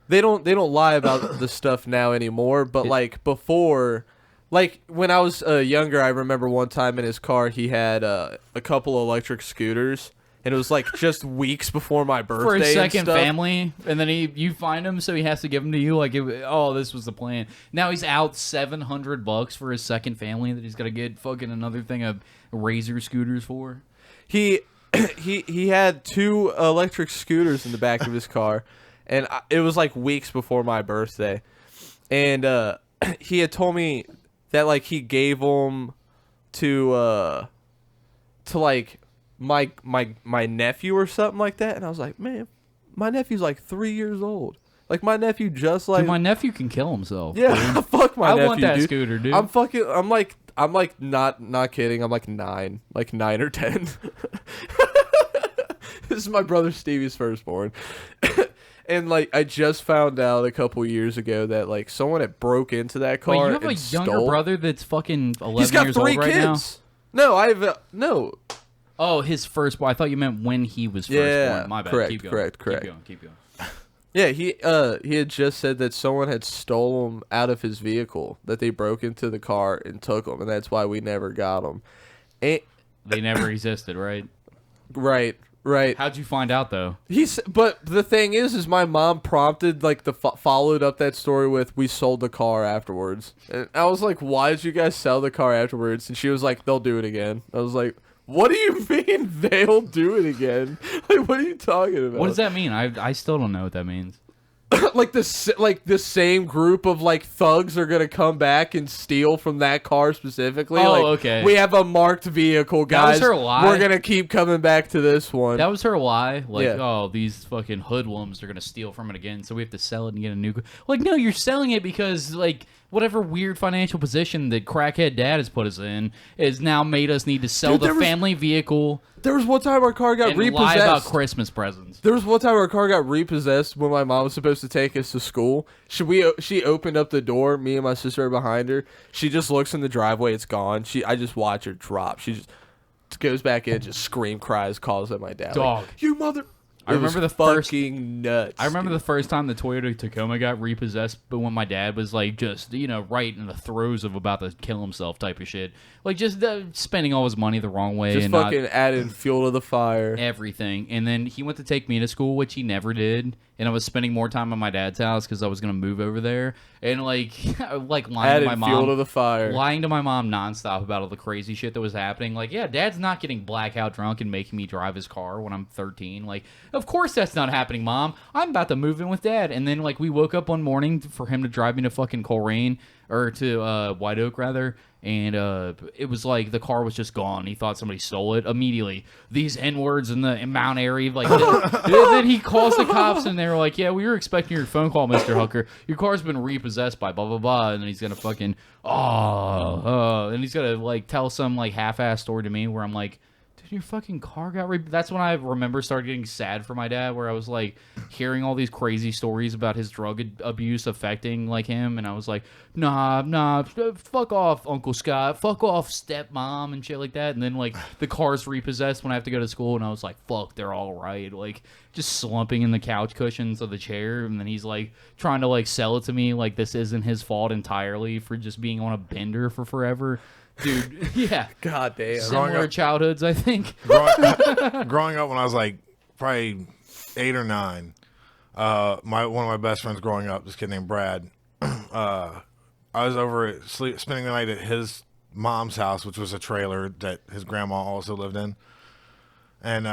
They don't lie about the stuff now anymore. But like before, like when I was younger, I remember one time in his car he had a couple electric scooters. And it was like just weeks before my birthday. for his and second stuff. family, and then you find him, so he has to give them to you. Like, this was the plan. Now he's out $700 for his second family that he's got to get fucking another thing of razor scooters for. He had 2 electric scooters in the back of his car, and it was like weeks before my birthday, and he had told me that like he gave them to like my nephew or something like that, and I was like, man, my nephew's like 3 years old. Like my nephew just like Dude, my nephew can kill himself. yeah, fuck my I nephew. want that dude. scooter, dude. I'm I'm like not kidding. I'm like 9 or 10. This is my brother Stevie's firstborn. And like I just found out a couple years ago that like someone had broke into that car. Wait, you have and a younger brother that's fucking 11 He's got years 3 old right kids. now? No, I have no. Oh, his firstborn. I thought you meant when he was Yeah, firstborn. My bad. correct, Keep going. correct. Keep going. Yeah, he had just said that someone had stole him out of his vehicle, that they broke into the car and took him, and that's why we never got him. And, They never existed, right? right. How'd you find out, though? But the thing is my mom prompted like followed up that story with, we sold the car afterwards, and I was like, why did you guys sell the car afterwards? And she was like, they'll do it again. I was like, what do you mean they'll do it again? Like, what are you talking about? What does that mean? I still don't know what that means. Like the same group of like thugs are gonna come back and steal from that car specifically. Oh, like, okay. We have a marked vehicle, guys. That was her lie? We're gonna keep coming back to this one. That was her lie. Like, Yeah. oh, these fucking hoodlums are going to steal from it again, so we have to sell it and get a new... Like, no, you're selling it because, like, whatever weird financial position that crackhead dad has put us in has now made us need to sell the family vehicle There was one time our car got and repossessed. lie about Christmas presents. There was one time our car got repossessed when my mom was supposed to take us to school. She opened up the door. Me and my sister are behind her. She just looks in the driveway. It's gone. I just watch her drop. She just goes back in, just cries, calls at my dad. Dog. Like, you mother... I remember the first fucking nuts. I remember the first time the Toyota Tacoma got repossessed, but when my dad was like just, right in the throes of about to kill himself type of shit. Like just spending all his money the wrong way. Just and fucking adding fuel to the fire. everything. And then he went to take me to school, which he never did. And I was spending more time at my dad's house because I was going to move over there. And like lying Adding to my fuel mom. to the fire. Lying to my mom nonstop about all the crazy shit that was happening. Like, yeah, dad's not getting blackout drunk and making me drive his car when I'm 13. Like, of course that's not happening, Mom. I'm about to move in with Dad. And then, like, we woke up one morning for him to drive me to fucking Coleraine, or to White Oak, rather. And it was like the car was just gone. He thought somebody stole it immediately. These N-words in Mount Airy. Like, then he calls the cops, and they're like, yeah, we were expecting your phone call, Mr. Hooker. Your car's been repossessed by blah, blah, blah. And then he's going to fucking, and he's going to, like, tell some, like, half-ass story to me where I'm like, dude, your fucking car got That's when I remember started getting sad for my dad, where I was like hearing all these crazy stories about his drug abuse affecting like him, and I was like, nah, fuck off, Uncle Scott, fuck off, stepmom, and shit like that. And then like the car's repossessed when I have to go to school, and I was like, fuck, they're all right, like just slumping in the couch cushions of the chair. And then he's like trying to like sell it to me like this isn't his fault entirely for just being on a bender for forever. Dude, yeah. God damn. Similar childhoods, I think. Growing up when I was like probably 8 or 9, one of my best friends growing up, this kid named Brad, I was over spending the night at his mom's house, which was a trailer that his grandma also lived in, and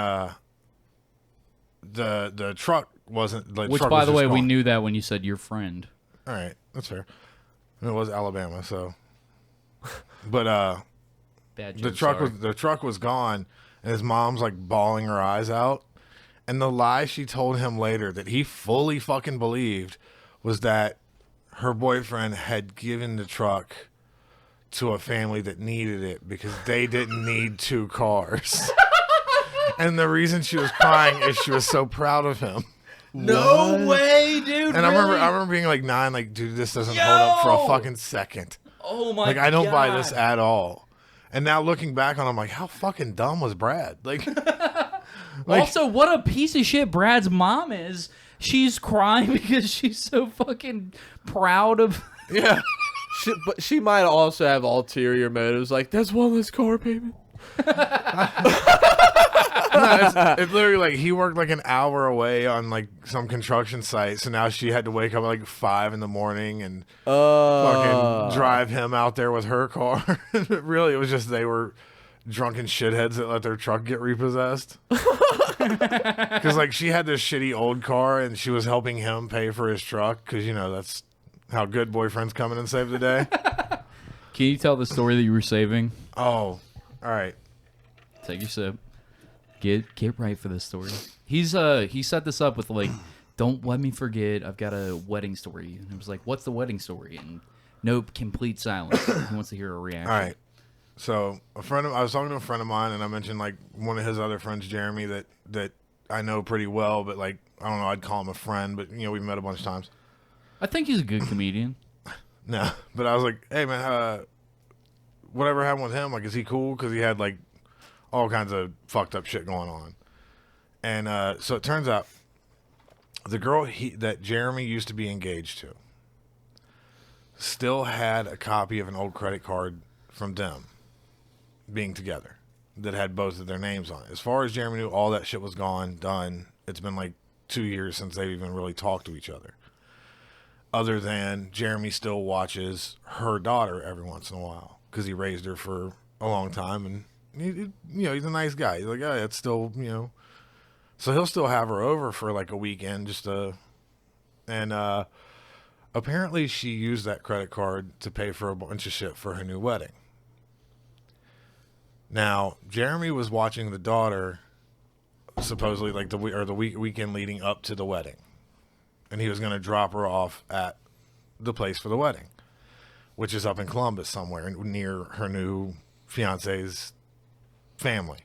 the truck wasn't like. Which, by the way, we knew that when you said your friend. All right, that's fair. And it was Alabama, so. But Bad the joke, truck was gone, and his mom's like bawling her eyes out. And the lie she told him later that he fully fucking believed was that her boyfriend had given the truck to a family that needed it because they didn't need 2 cars. And the reason she was crying is she was so proud of him. No way, dude. And I remember being like 9, like, dude, this doesn't hold up for a fucking second. Oh my god. Like, I don't buy this at all. And now looking back on it, I'm like, how fucking dumb was Brad? Like, also, what a piece of shit Brad's mom is. She's crying because she's so fucking proud of. yeah. But she might also have ulterior motives, like, that's one less car payment. No, it's literally like he worked like an hour away on like some construction site, so now she had to wake up at like 5 in the morning and fucking drive him out there with her car. Really, it was just they were drunken shitheads that let their truck get repossessed. Because like she had this shitty old car and she was helping him pay for his truck because that's how good boyfriends come in and save the day. Can you tell the story that you were saving? Oh, all right. Take your sip. Get right for this story. He set this up with like, don't let me forget, I've got a wedding story. And it was like, what's the wedding story? And nope, complete silence. He wants to hear a reaction. All right. So I was talking to a friend of mine, and I mentioned like one of his other friends, Jeremy, that I know pretty well, but like I don't know, I'd call him a friend, but you know we've met a bunch of times. I think he's a good comedian. No, but I was like, hey man, whatever happened with him? Like, is he cool? Because he had like all kinds of fucked up shit going on, and so it turns out the girl that Jeremy used to be engaged to still had a copy of an old credit card from them being together that had both of their names on it. As far as Jeremy knew, all that shit was gone, done. It's been like 2 years since they've even really talked to each other. Other than Jeremy still watches her daughter every once in a while because he raised her for a long time, and he's a nice guy. He's like, yeah, it's still, so he'll still have her over for like a weekend and apparently she used that credit card to pay for a bunch of shit for her new wedding. Now, Jeremy was watching the daughter supposedly like the weekend leading up to the wedding. And he was going to drop her off at the place for the wedding, which is up in Columbus somewhere near her new fiance's family.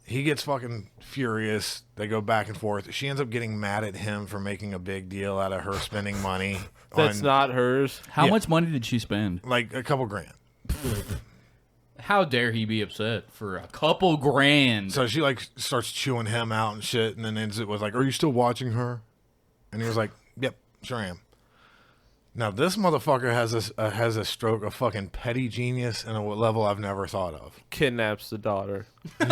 He gets fucking furious. They go back and forth. She ends up getting mad at him for making a big deal out of her spending money. That's not hers. How much money did she spend? Like a couple grand. How dare he be upset for a couple grand? So she like starts chewing him out and shit, and then ends it with like, "Are you still watching her?" And he was like, "Yep, sure am." Now this motherfucker has a stroke of fucking petty genius in a level I've never thought of. Kidnaps the daughter. No,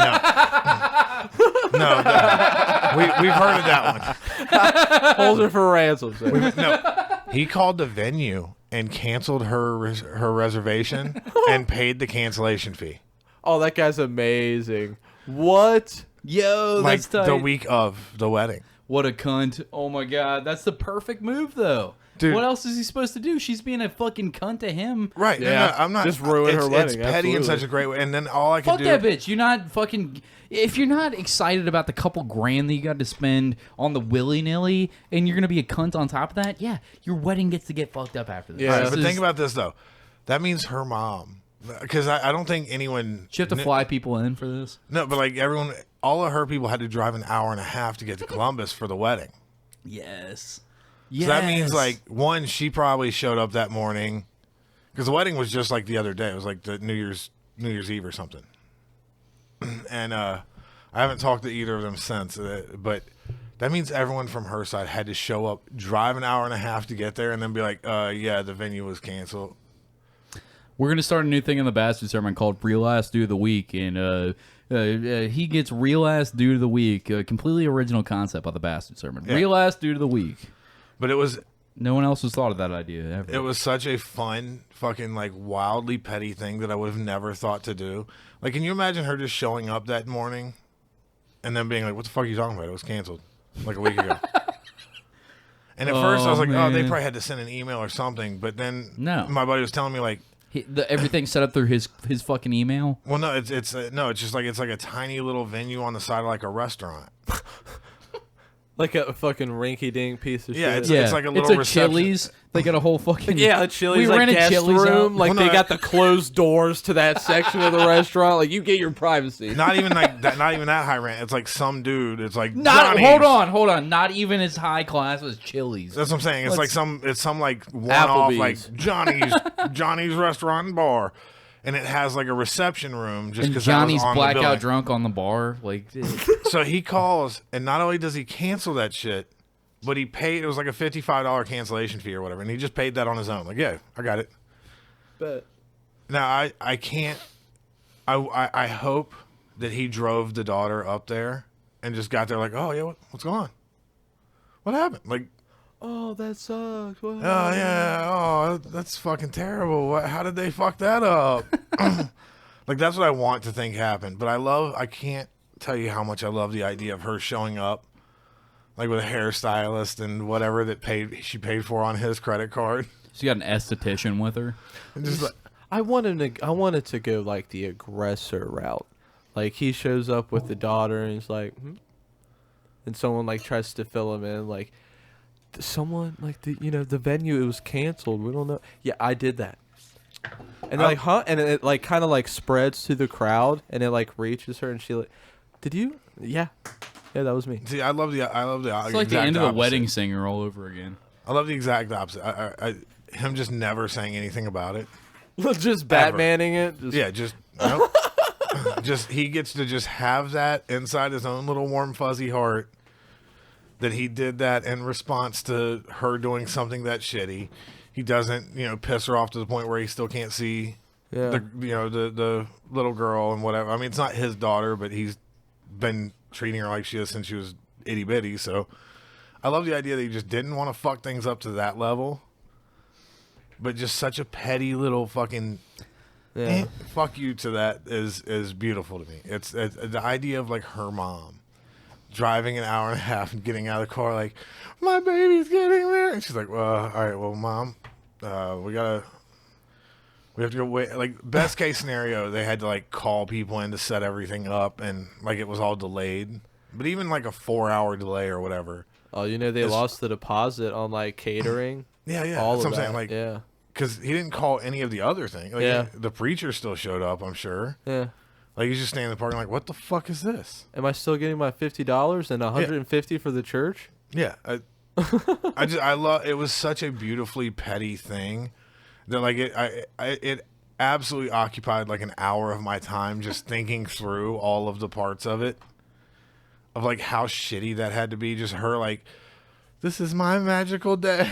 we've heard of that one. Holds her for ransom. No, he called the venue and canceled her reservation and paid the cancellation fee. Oh, that guy's amazing. What? Yo, Like that's tight. the week of the wedding. What a cunt. Oh my god, that's the perfect move though. Dude. What else is he supposed to do? She's being a fucking cunt to him. Right. Yeah. No, I'm not. Just ruin her wedding. It's petty in Absolutely. such a great way. And then all I can Fuck do. that bitch. You're not fucking... If you're not excited about the couple grand that you got to spend on the willy-nilly and you're going to be a cunt on top of that, yeah, your wedding gets to get fucked up after this. Yeah. All right, This but is- think about this, though. That means her mom. Because I don't think anyone... Do you have to fly people in for this? No, but like everyone... All of her people had to drive an hour and a half to get to Columbus for the wedding. Yes. So that means, like, one, she probably showed up that morning. Because the wedding was just like the other day. It was like the New Year's Eve or something. And I haven't talked to either of them since. But that means everyone from her side had to show up, drive an hour and a half to get there, and then be like, yeah, the venue was canceled. We're going to start a new thing in the Bastard Sermon called Real Ass Dude of the Week. And he gets Real Ass Dude of the Week. A completely original concept of the Bastard Sermon. Yeah. Real Ass Dude of the Week. But it was No one else has thought of that idea ever. It was such a fun, fucking, like, wildly petty thing that I would have never thought to do. Like, can you imagine her just showing up that morning and then being like, what the fuck are you talking about? It was canceled like a week ago. And at first I was like, oh, they man. probably had to send an email or something. But then No. my buddy was telling me, like, Everything's set up through his fucking email. well, no, it's just like it's like a tiny little venue on the side of like a restaurant. Like a fucking rinky-dink piece of Yeah, shit. it's like a little It's a reception. Chili's. They got a whole fucking... Yeah, the Chili's, We like, rented guest Chili's room. out. Like, Well, they no, got the closed doors to that section of the restaurant. Like, you get your privacy. Not even like that. Not even that high rent. It's like some dude. It's like Not, Johnny's. hold on. Not even as high class as Chili's. That's what I'm saying. It's Let's- some like one-off like Applebee's. Johnny's restaurant and bar, and it has like a reception room just And because Johnny's on the blackout building. drunk on the bar. Like, So he calls, and not only does he cancel that shit, but he paid. It was like a $55 cancellation fee or whatever, and he just paid that on his own. Like, yeah, I got it. But Now I can't. I hope that he drove the daughter up there and just got there like, oh yeah, what's going on? What happened? Like, oh, that sucks. What? oh yeah, oh that's fucking terrible. How did they fuck that up? Like that's what I want to think happened. But I can't tell you how much I love the idea of her showing up, like with a hairstylist and whatever she paid for on his credit card. she got an esthetician with her. And just like, I wanted to go like the aggressor route. Like he shows up with the daughter and he's like, and someone like tries to fill him in like, someone like the venue, it was canceled. We don't know. Yeah, I did that. And like, huh? And it like kind of like spreads to the crowd, and it like reaches her, and she like, did you? Yeah, that was me. See, I love the It's like the end of The Wedding Singer all over again. I love the exact opposite. Him just never saying anything about it. Just Batmaning it. Yeah, just nope. Just he gets to just have that inside his own little warm fuzzy heart that he did that in response to her doing something that shitty. He doesn't, piss her off to the point where he still can't see the little girl and whatever. I mean, it's not his daughter, but he's been treating her like she is since she was itty bitty. So I love the idea that he just didn't want to fuck things up to that level, but just such a petty little fucking fuck you to that is beautiful to me. It's the idea of like her mom driving an hour and a half and getting out of the car like, my baby's getting there, and she's like, well, all right, well, mom, we have to go wait. Like, best case scenario, they had to like call people in to set everything up, and like it was all delayed. But even like a 4-hour delay or whatever. Oh, they lost the deposit on like catering. Yeah. All that's of what I'm that. saying. Like, yeah. Because he didn't call any of the other things. Like, the preacher still showed up, I'm sure. Yeah. Like, he's just standing in the parking like, what the fuck is this? Am I still getting my $50 and $150 for the church? Yeah. I love it. Was such a beautifully petty thing that like it absolutely occupied like an hour of my time just thinking through all of the parts of it, of like how shitty that had to be. Just her like, this is my magical day.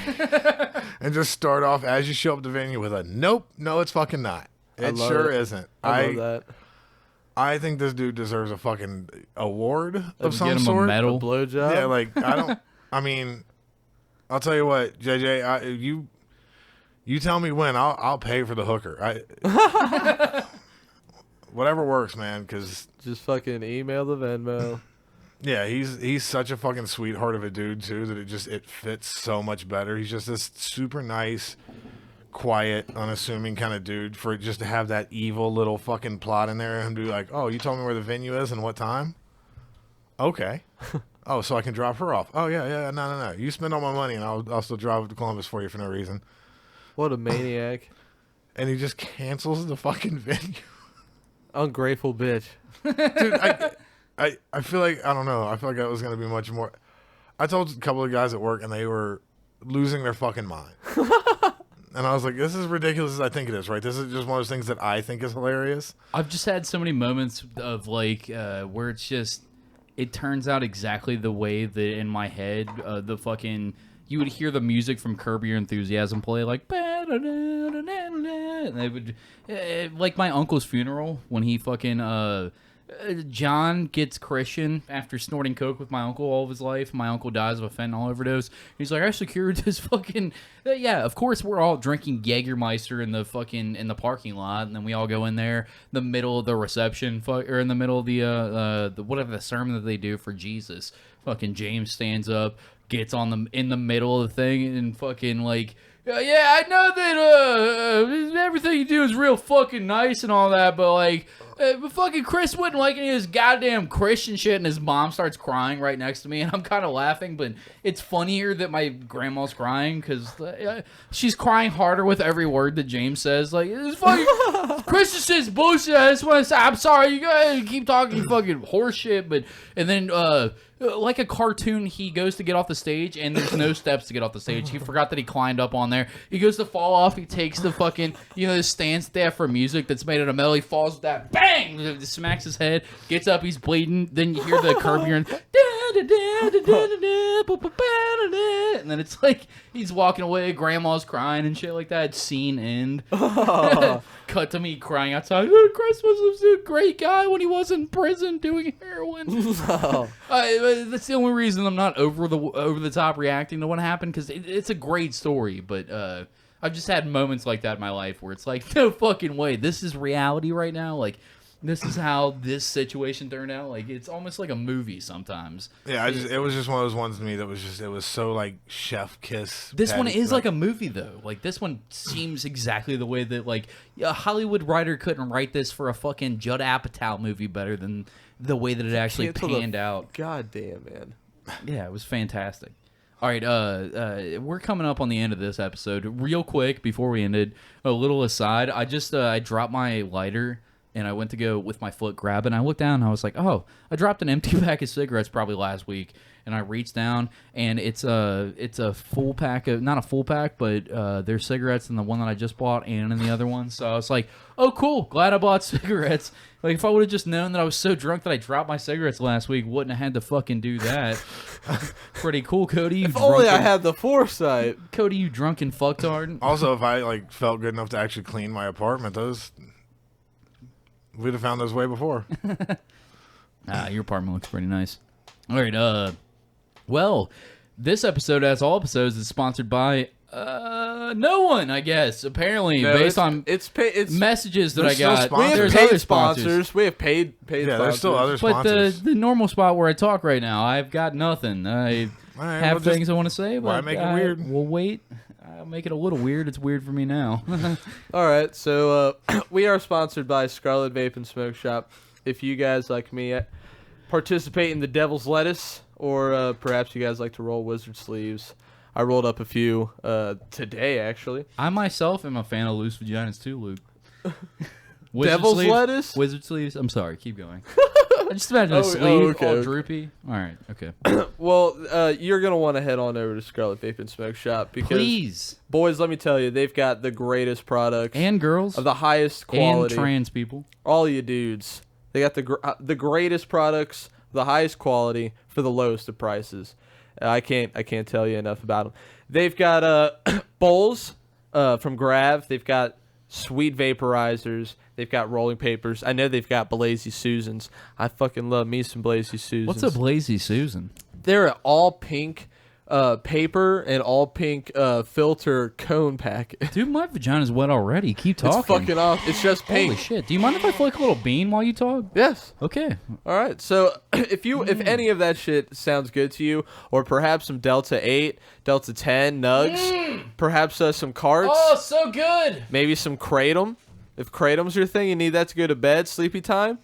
And just start off as you show up to the venue with a nope, no, it's fucking not. It sure isn't. I love that. I think this dude deserves a fucking award of some get him sort. a medal. A blowjob? Yeah, like I don't. I mean, I'll tell you what, JJ. You tell me when. I'll pay for the hooker. Whatever works, man. Because just fucking email the Venmo. Yeah, he's such a fucking sweetheart of a dude too that it fits so much better. He's just this super nice, quiet, unassuming kind of dude for it just to have that evil little fucking plot in there and be like, oh, you told me where the venue is and what time? Okay. Oh, so I can drop her off. Oh yeah, no. You spend all my money and I'll still drive up to Columbus for you for no reason. What a maniac. And he just cancels the fucking venue. Ungrateful bitch. Dude, I feel like, I don't know. I feel like that was going to be much more. I told a couple of guys at work and they were losing their fucking mind. And I was like, this is ridiculous as I think it is, right? This is just one of those things that I think is hilarious. I've just had so many moments of like where it's just, it turns out exactly the way that in my head, the fucking, you would hear the music from Curb Your Enthusiasm play like, and they would, like my uncle's funeral when he fucking, John gets Christian after snorting coke with my uncle all of his life. My uncle dies of a fentanyl overdose. He's like, I secured this fucking. Yeah, of course we're all drinking Jägermeister in the parking lot, and then we all go in there, the middle of the reception, or in the middle of the whatever the sermon that they do for Jesus. Fucking James stands up, gets in the middle of the thing, and fucking like. Yeah, I know that everything you do is real fucking nice and all that, but like, but fucking Chris wouldn't like any of his goddamn Christian shit, and his mom starts crying right next to me, and I'm kind of laughing, but it's funnier that my grandma's crying because she's crying harder with every word that James says. Like, it's fucking Christian shit's bullshit. I just want to say I'm sorry. You guys keep talking fucking horse shit, and then like a cartoon, he goes to get off the stage, and there's no steps to get off the stage. He forgot that he climbed up on there. He goes to fall off. He takes the fucking, the stands there for music that's made out of metal. He falls with that, bang! Smacks his head, gets up, he's bleeding. Then you hear the Curb Your and then it's like he's walking away, grandma's crying and shit like that. Scene end. Cut to me crying outside. Chris was a great guy when he was in prison doing heroin. That's the only reason I'm not over the top reacting to what happened, because it's a great story, but I've just had moments like that in my life where it's like, no fucking way, this is reality right now. Like, this is how this situation turned out. Like, it's almost like a movie sometimes. Yeah, it was just one of those ones to me that was just, it was so like chef kiss. This one is like a movie though. Like, this one seems exactly the way that like a Hollywood writer couldn't write this for a fucking Judd Apatow movie better than the way that it actually panned out. God damn, man. Yeah, it was fantastic. All right, we're coming up on the end of this episode. Real quick, before we ended, a little aside. I just I dropped my lighter, and I went to go with my foot grab it, and I looked down, and I was like, oh, I dropped an empty pack of cigarettes probably last week. And I reached down, and it's a full pack of, not a full pack, but there's cigarettes in the one that I just bought and in the other one. So I was like, oh, cool, glad I bought cigarettes. Like, if I would have just known that I was so drunk that I dropped my cigarettes last week, wouldn't have had to fucking do that. Pretty cool, Cody. If only I had the foresight. Cody, you drunken fucktard. Also, if I like felt good enough to actually clean my apartment, we'd have found those way before. Your apartment looks pretty nice. All right, well, this episode, as all episodes, is sponsored by no one, I guess. Apparently, No, based on it's messages that I There's still got. sponsors. we have There's paid other sponsors. We have paid Yeah, sponsors. there's still other But sponsors. the normal spot where I talk right now, I've got nothing. I All right, have well, just- things I want to say, but why make it weird? We'll wait. I'll make it a little weird. It's weird for me now. All right, so we are sponsored by Scarlet Vape and Smoke Shop. If you guys like me participate in the Devil's Lettuce, or perhaps you guys like to roll wizard sleeves, I rolled up a few today, actually. I myself am a fan of loose vaginas too, Luke. Devil's lettuce? Wizard sleeves? I'm sorry, keep going. I just imagine a Oh, sleeve okay, all okay. droopy. All right, okay. Well, you're going to want to head on over to Scarlet Vape and Smoke Shop because, Please. boys, let me tell you, they've got the greatest products And girls. of the highest And quality. trans people. All you dudes. They got the greatest products, the highest quality for the lowest of prices. I can't tell you enough about them. They've got bowls from Grav. They've got sweet vaporizers. They've got rolling papers. I know they've got Blazy Susans. I fucking love me some Blazy Susans. What's a Blazy Susan? They're an all pink paper and all pink filter cone packet. Dude, my vagina's wet already. Keep talking. It's fucking off. It's just pink. Holy shit. Do you mind if I flick a little bean while you talk? Yes. Okay. All right. So if any of that shit sounds good to you, or perhaps some Delta 8, Delta 10 nugs, perhaps some carts, Oh, so good. maybe some kratom. If kratom's your thing, you need that to go to bed, sleepy time.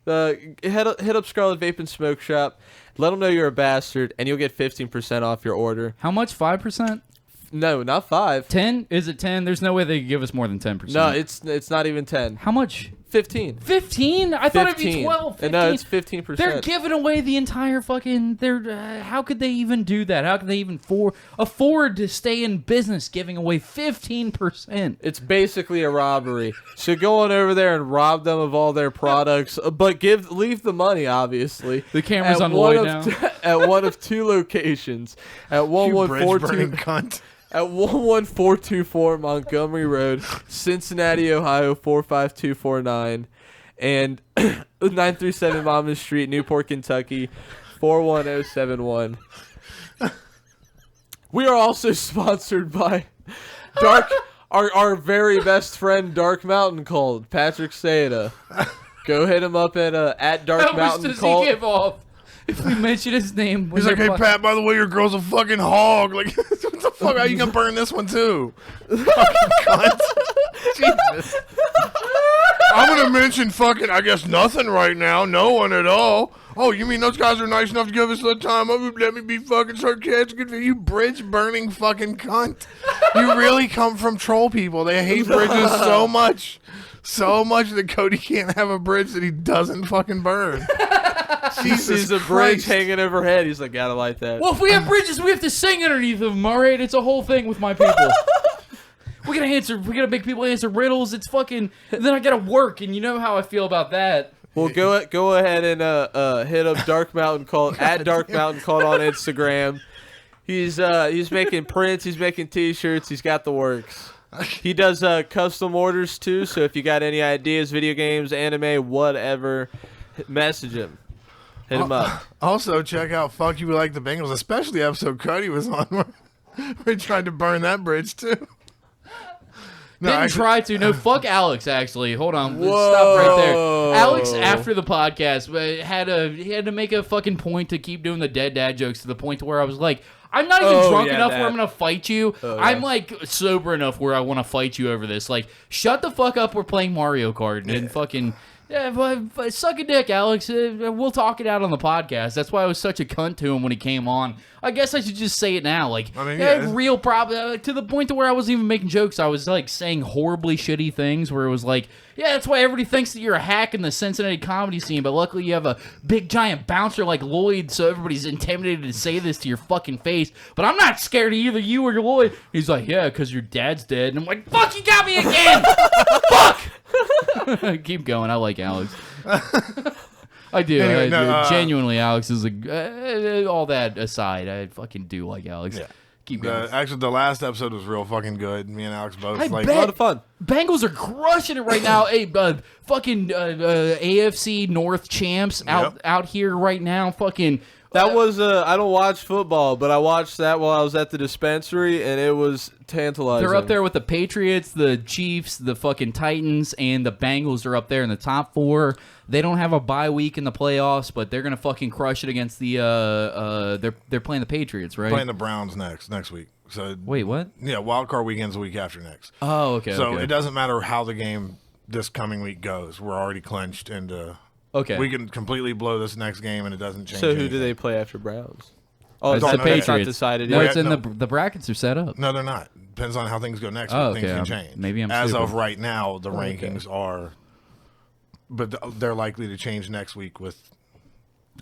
Hit up Scarlet Vape and Smoke Shop. Let them know you're a bastard, and you'll get 15% off your order. How much? 5%? No, not 5. 10? Is it 10? There's no way they could give us more than 10%. No, it's not even 10. How much? 15. 15? I thought it'd be 12. 15. No, it's 15%. They're giving away the entire fucking. How could they even do that? How could they even afford to stay in business giving away 15%? It's basically a robbery. So go on over there and rob them of all their products, but leave the money, obviously. The camera's At on one Lloyd of now. At one of two locations. At You bridge 1142 burning cunt. at 11424 Montgomery Road, Cincinnati, Ohio 45249, and 937 Monmouth Street, Newport, Kentucky 41071. We are also sponsored by our very best friend Dark Mountain Cold, Patrick Seda. Go hit him up at Dark How much Mountain does Cold. he give off? If we mention his name, when He's like, they're hey, Pat, by the way, your girl's a fucking hog. Like, what the fuck? How you gonna burn this one, too? Fucking cunt. Jesus. I'm gonna mention fucking, I guess, nothing right now. No one at all. Oh, you mean those guys are nice enough to give us the time? Oh, let me be fucking sarcastic. You bridge-burning fucking cunt. You really come from troll people. They hate bridges so much. So much that Cody can't have a bridge that he doesn't fucking burn. He sees a bridge hanging overhead. He's like, gotta light that. Well, if we have bridges, we have to sing underneath them. All right, it's a whole thing with my people. We gotta make people answer riddles. It's fucking. Then I gotta work, and you know how I feel about that. Well, go ahead and hit up Dark Mountain Cult at Dark Mountain Cult on Instagram. He's making prints. He's making T-shirts. He's got the works. He does custom orders too. So if you got any ideas, video games, anime, whatever, message him. Hit him up. Also, check out Fuck You Like The Bengals, especially the episode Cody was on where we tried to burn that bridge, too. No, Didn't actually- try to. No, fuck Alex. Actually, hold on. Whoa. Stop right there. Alex, after the podcast, he had to make a fucking point to keep doing the dead dad jokes to the point to where I was like, I'm not even drunk enough where I'm gonna fight you. I'm like sober enough where I want to fight you over this. Like, shut the fuck up. We're playing Mario Kart and fucking Yeah, but suck a dick, Alex. We'll talk it out on the podcast. That's why I was such a cunt to him when he came on. I guess I should just say it now. Like, I mean, I had real problem to the point to where I wasn't even making jokes. I was like saying horribly shitty things where it was like, yeah, that's why everybody thinks that you're a hack in the Cincinnati comedy scene. But luckily, you have a big giant bouncer like Lloyd, so everybody's intimidated to say this to your fucking face. But I'm not scared of either you or your Lloyd. He's like, yeah, because your dad's dead. And I'm like, fuck, you got me again. Fuck. Keep going. I like Alex. I do. Anyway, Genuinely, Alex is all that aside, I fucking do like Alex. Yeah. Keep going. Actually, the last episode was real fucking good. Me and Alex both. I like, bet. A lot of fun. Bengals are crushing it right now. Hey, fucking AFC North champs out here right now. Fucking. That was I don't watch football, but I watched that while I was at the dispensary, and it was tantalizing. They're up there with the Patriots, the Chiefs, the fucking Titans, and the Bengals are up there in the top 4. They don't have a bye week in the playoffs, but they're gonna fucking crush it against the they're playing the Patriots, right? playing the Browns next week. So Wait, what? yeah, wild card weekend's the week after next. Oh, okay. So okay. it doesn't matter how the game this coming week goes. We're already clinched into. Okay. We can completely blow this next game and it doesn't change. So who do anything. they play after Browns? Oh, It's don't the know yet. It's not Patriots. decided No, yet. it's in No. the brackets are set up. No, they're not. Depends on how things go next week. Oh, Things okay. can change. Maybe I'm As stupid. of right now, the okay. rankings are, but they're likely to change next week with.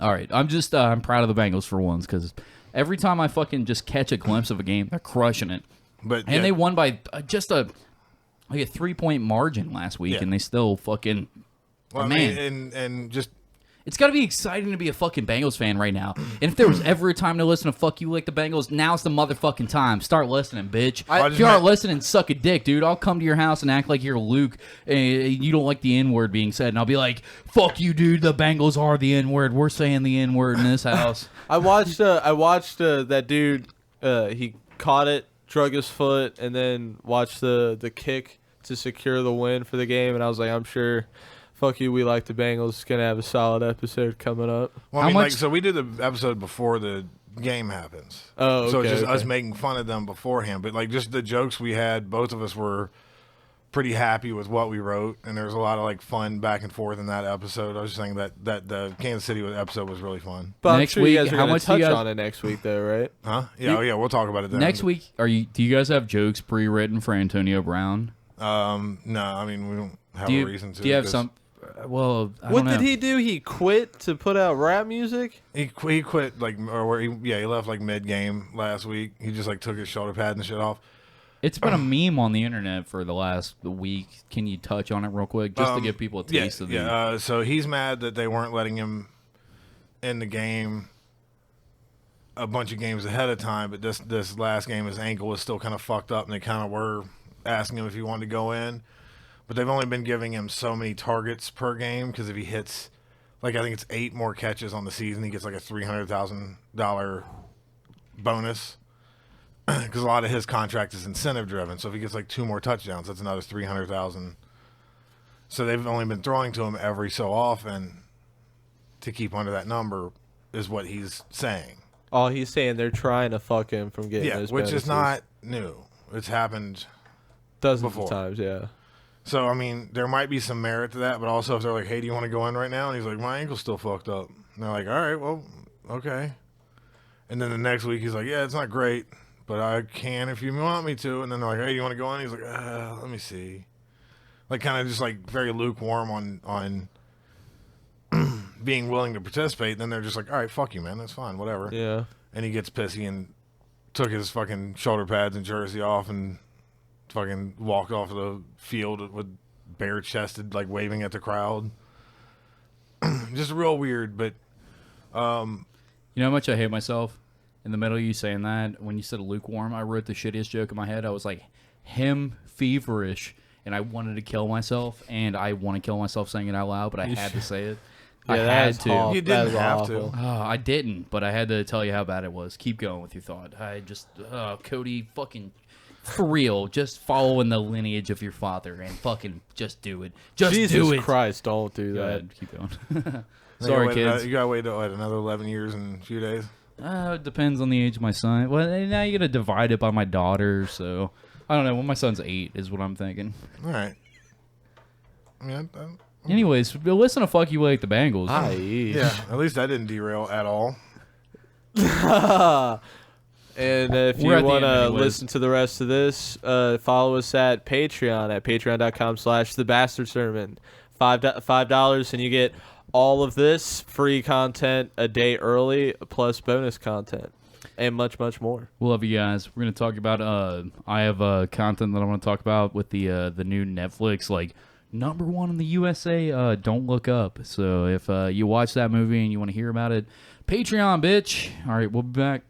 All right, I'm just I'm proud of the Bengals for once because every time I fucking just catch a glimpse of a game, they're crushing it. But And they won by just a 3-point margin last week, Yeah. and they still fucking. well, I man. mean, and just It's got to be exciting to be a fucking Bengals fan right now. And if there was ever a time to listen to Fuck You Like the Bengals, now's the motherfucking time. Start listening, bitch. If you aren't listening, suck a dick, dude. I'll come to your house and act like you're Luke and you don't like the N-word being said. And I'll be like, fuck you, dude. The Bengals are the N-word. We're saying the N-word in this house. I watched that dude. He caught it, drug his foot, and then watched the kick to secure the win for the game. And I was like, I'm sure. Fuck You, We Like the Bengals is going to have a solid episode coming up. well, How I mean, much- like, so we did the episode before the game happens. Oh, So okay, it's just us okay. making fun of them beforehand. But like just the jokes we had, both of us were pretty happy with what we wrote, and there was a lot of like fun back and forth in that episode. I was just saying that the Kansas City episode was really fun. But Next I'm sure you week, guys are how going much to do you touch guys- on it next week, though, right? Huh? Yeah, yeah, we'll talk about it then. Next week, do you guys have jokes pre-written for Antonio Brown? No, I mean we don't have Do a you, reason to. do you have 'cause some? Well, I What don't know. did he do? He quit to put out rap music? He quit like he left like mid game last week. He just like took his shoulder pads and shit off. It's been a meme on the internet for the last week. Can you touch on it real quick, just to give people a taste of the? Yeah. So he's mad that they weren't letting him in the game a bunch of games ahead of time, but this last game his ankle was still kind of fucked up, and they kind of were asking him if he wanted to go in. But they've only been giving him so many targets per game because if he hits, like I think it's 8 more catches on the season, he gets like a $300,000 bonus. Because a lot of his contract is incentive driven, so if he gets like 2 more touchdowns, that's another $300,000. So they've only been throwing to him every so often to keep under that number, is what he's saying. Oh, he's saying they're trying to fuck him from getting Yeah, those which is bonuses. not new. It's happened. Dozens before. of times, yeah. So, I mean, there might be some merit to that, but also if they're like, hey, do you want to go in right now? And he's like, my ankle's still fucked up. And they're like, all right, well, okay. And then the next week he's like, yeah, it's not great, but I can if you want me to. And then they're like, hey, you want to go in? He's like, let me see. Like, kind of just like very lukewarm on being willing to participate. And then they're just like, all right, fuck you, man. That's fine, whatever. Yeah. And he gets pissy and took his fucking shoulder pads and jersey off and fucking walked off the field with bare chested, like waving at the crowd. Just real weird, but You know how much I hate myself? In the middle of you saying that, when you said lukewarm, I wrote the shittiest joke in my head. I was like, him feverish, and I wanted to kill myself, and I want to kill myself saying it out loud, but I had to say it. I that had is to. awful. You That didn't is have awful. to. I didn't, but I had to tell you how bad it was. Keep going with your thought. I just, Cody, fucking, for real, just follow in the lineage of your father and fucking just do it. Just Jesus do it. Christ, don't do Go that. ahead, keep going. You Sorry, gotta wait kids. You gotta wait another 11 years and a few days. It depends on the age of my son. Well, now you gotta divide it by my daughter, so I don't know. When my son's 8 is what I'm thinking. All right. I mean, Anyways, listen to Fuck You Like the Bengals. Yeah, at least that didn't derail at all. And if you We're at the want end to anyways. listen to the rest of this, follow us at patreon.com/thebastardsermon. $5 and you get all of this free content a day early, plus bonus content, and much, much more. We love you guys. We're gonna talk about. I have content that I want to talk about with the new Netflix #1 in the USA. Don't Look Up. So if you watch that movie and you want to hear about it, Patreon, bitch. All right, we'll be back.